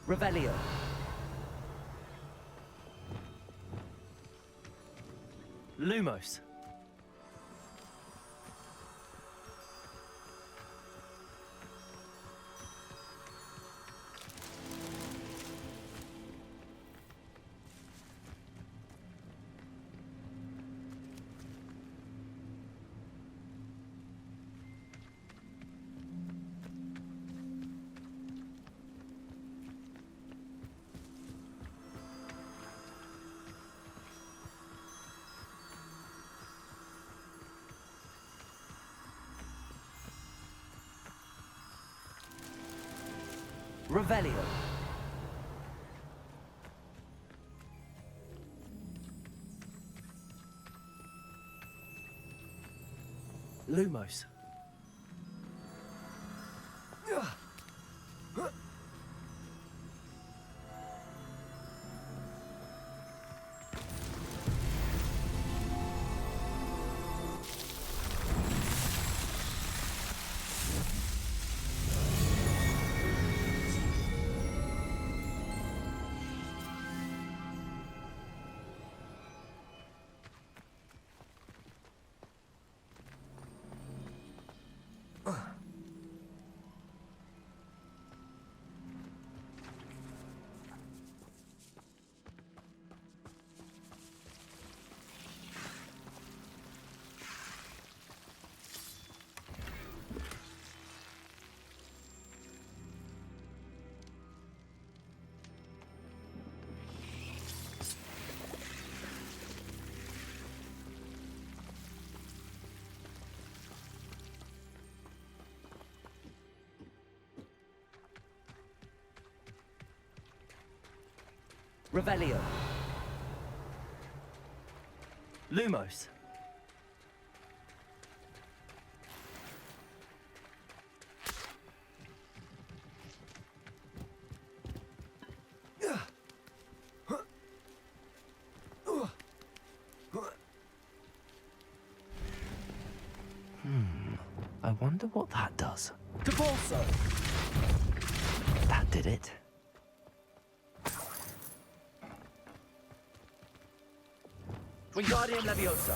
Revelio. Lumos. Revelio. Lumos. Revelio. Lumos. I wonder what that does. Depulso! That did it. Wingardium Leviosa!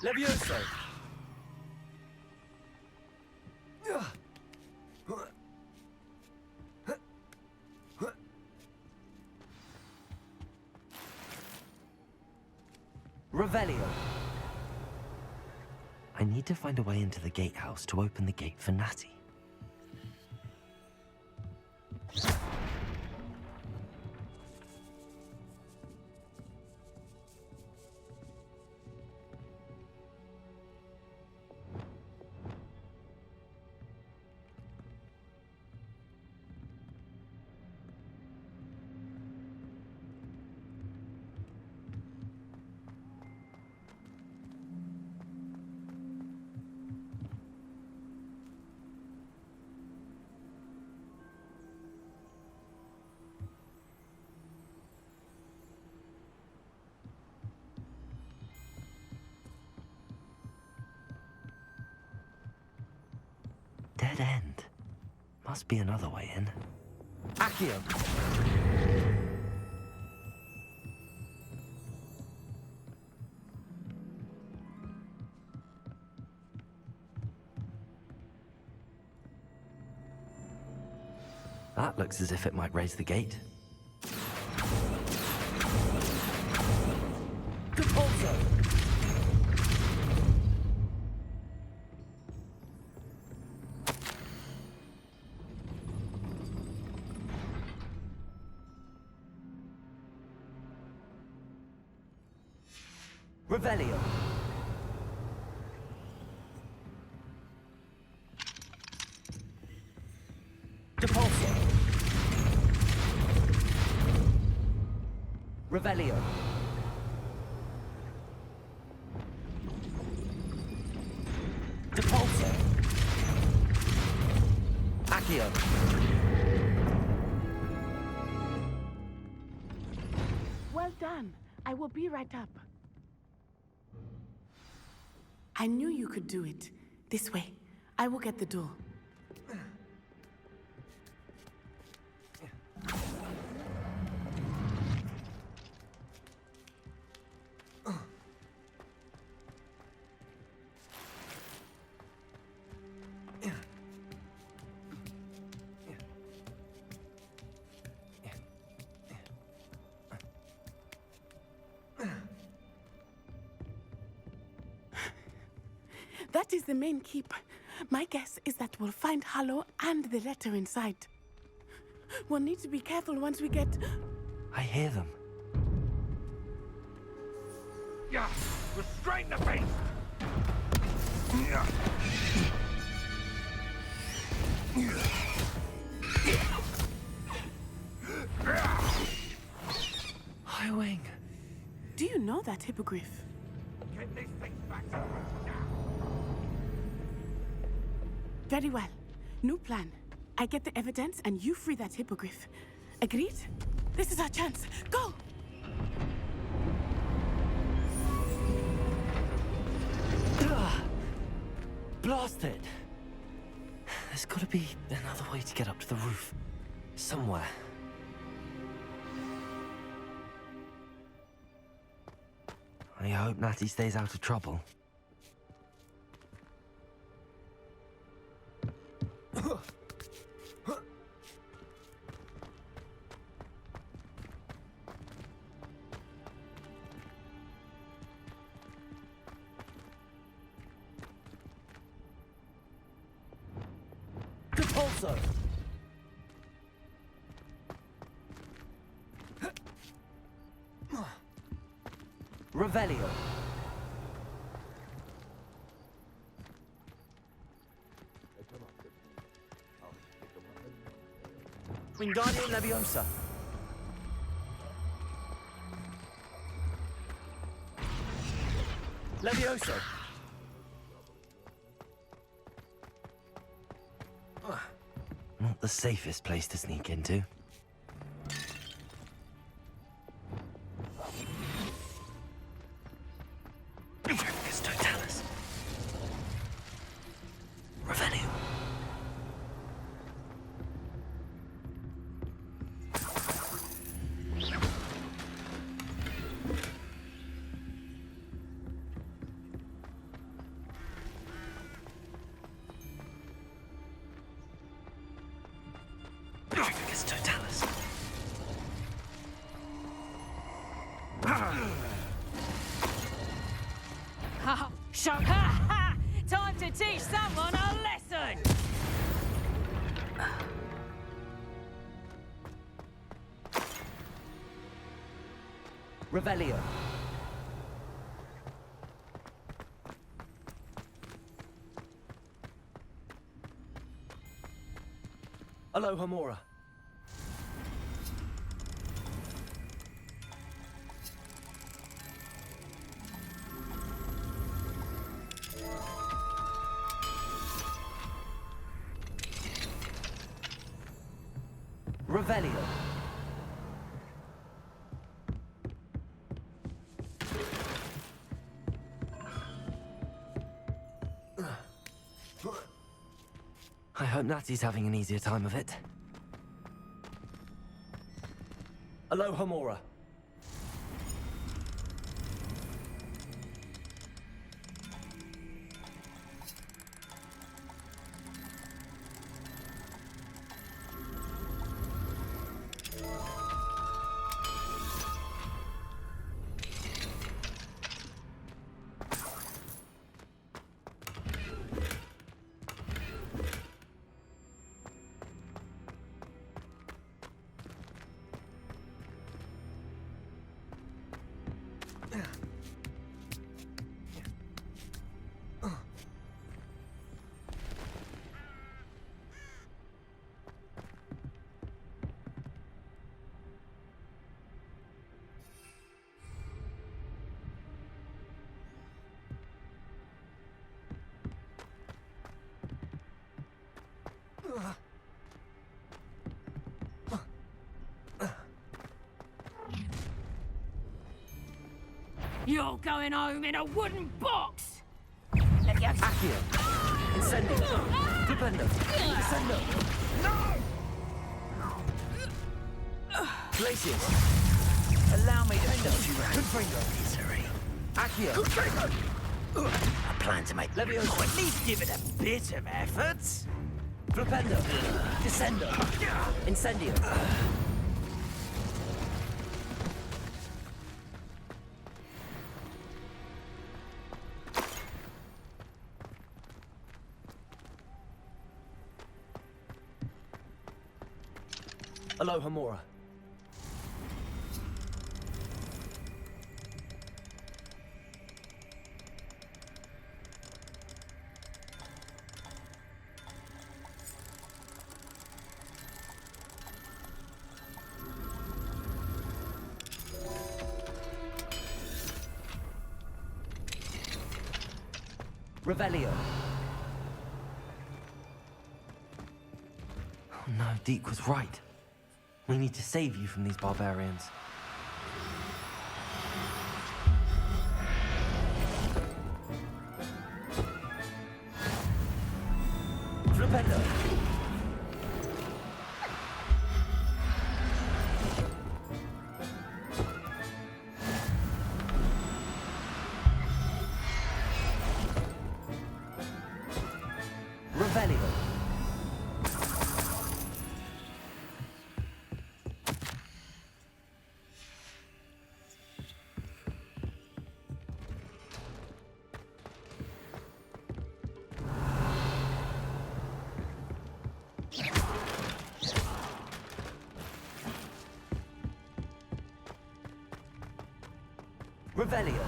Levioso! Revelio. I need to find a way into the gatehouse to open the gate for Natty. Dead end. Must be another way in. Accio! That looks as if it might raise the gate. Depulso! Revelio. Depulso! Revelio. Depulso! Accio. Well done. I will be right up. I knew you could do it. This way. I will get the door. That is the main keep. My guess is that we'll find Hallow and the letter inside. We'll need to be careful once we get... I hear them. Yeah! Restrain the beast! Yeah. Highwing. Do you know that hippogriff? Get these things back to us now! Very well. New plan. I get the evidence and you free that hippogriff. Agreed? This is our chance. Go! Blasted! There's gotta be another way to get up to the roof. Somewhere. I hope Natty stays out of trouble. Depulso. Revelio. Wingardium Leviosa. Levioso. Not the safest place to sneak into. Focus Totalis. Revenue. Focus Totalis. Ha! Shock! Ha! Ha! Time to teach someone a lesson! Revelio. Alohomora. Revelio. I hope Natty's having an easier time of it. Alohomora. You're going home in a wooden box! Accio. Incendio. Flipendo. Incendio. Glacius. Allow me to touch you around. Confringo. Misery. Accio. I plan to make Levioso. at least give it a bit of effort. Flipendo. Descendo. Incendio. Alohomora. Revelio. Oh no, Deke was right. We need to save you from these barbarians. Flipendo. Revelio. Revelio.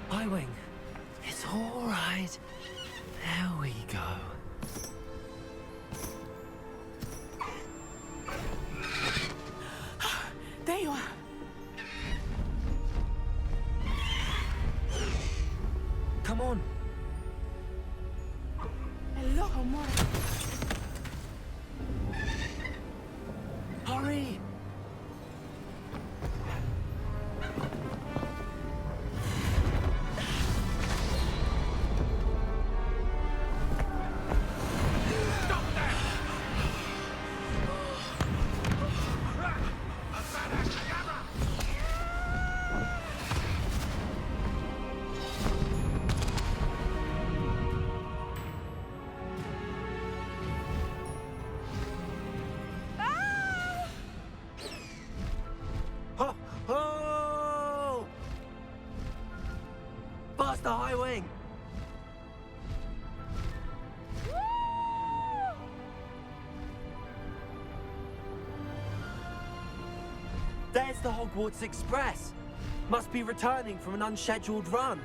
Highwing, it's all right. There we go. There you are. Come on. Hello, Homura. Hurry! Faster, Highwing! There's the Hogwarts Express. Must be returning from an unscheduled run.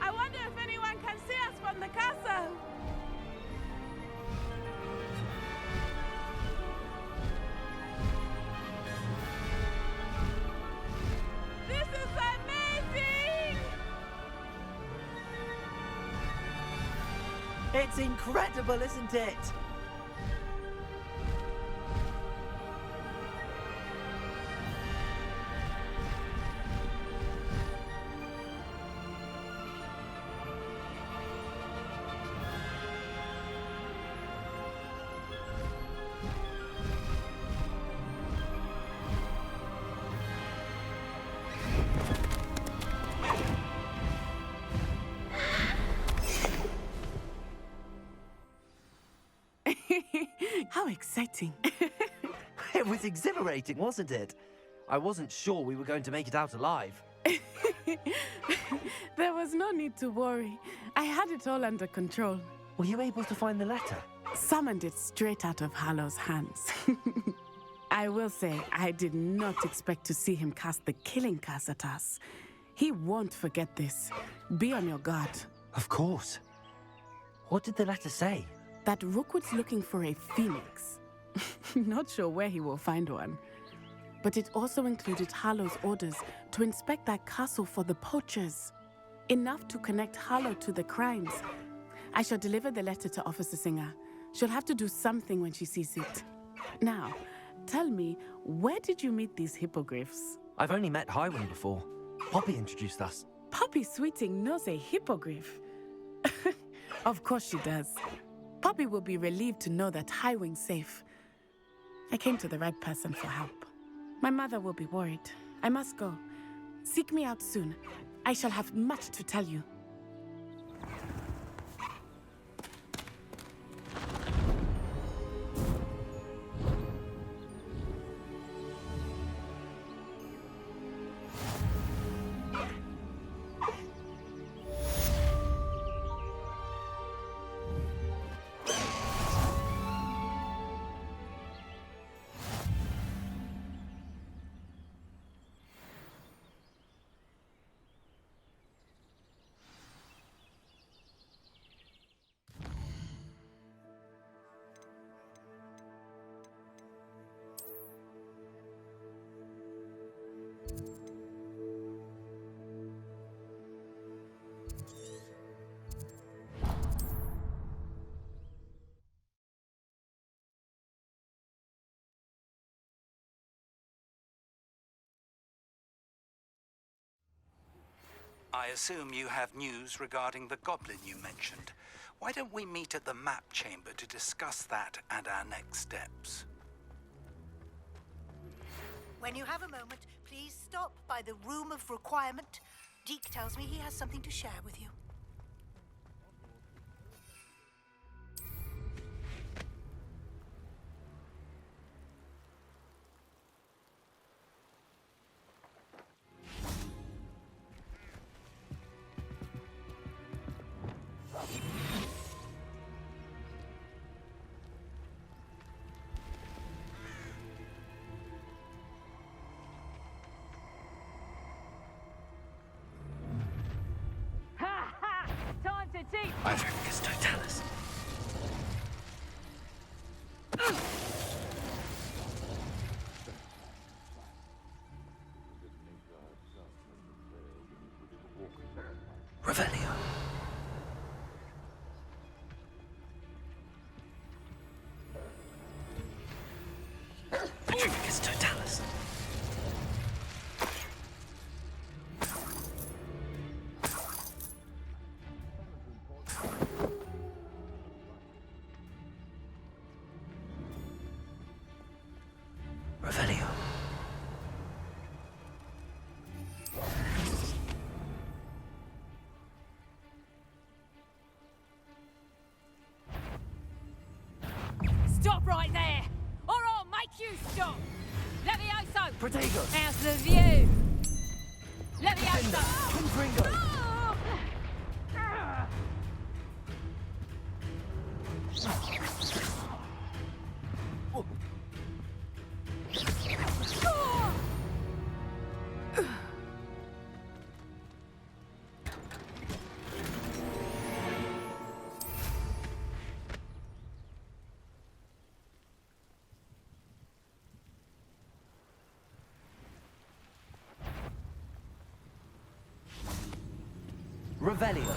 I wonder if anyone can see us from the castle. This is amazing! It's incredible, isn't it? How exciting. It was exhilarating, wasn't it? I wasn't sure we were going to make it out alive. There was no need to worry. I had it all under control. Were you able to find the letter? Summoned it straight out of Hallow's hands. I will say, I did not expect to see him cast the killing curse at us. He won't forget this. Be on your guard. Of course. What did the letter say? That Rookwood's looking for a phoenix. Not sure where he will find one. But it also included Hallow's orders to inspect that castle for the poachers. Enough to connect Hallow to the crimes. I shall deliver the letter to Officer Singer. She'll have to do something when she sees it. Now, tell me, where did you meet these hippogriffs? I've only met Highwing before. Poppy introduced us. Poppy Sweeting knows a hippogriff. Of course she does. Poppy will be relieved to know that Highwing's safe. I came to the right person for help. My mother will be worried. I must go. Seek me out soon. I shall have much to tell you. I assume you have news regarding the goblin you mentioned. Why don't we meet at the map chamber to discuss that and our next steps? When you have a moment, please stop by the Room of Requirement. Deke tells me he has something to share with you. Ha ha! Time to teach. Adricus Totalis. Revelio. Adricus Totalis. Revelio. Stop right there, or I'll make you stop. Levioso. Protego. How's the view? Levioso. Confringo. Revelio.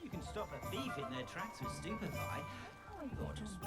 You can stop a thief in their tracks with stupefy. I thought just...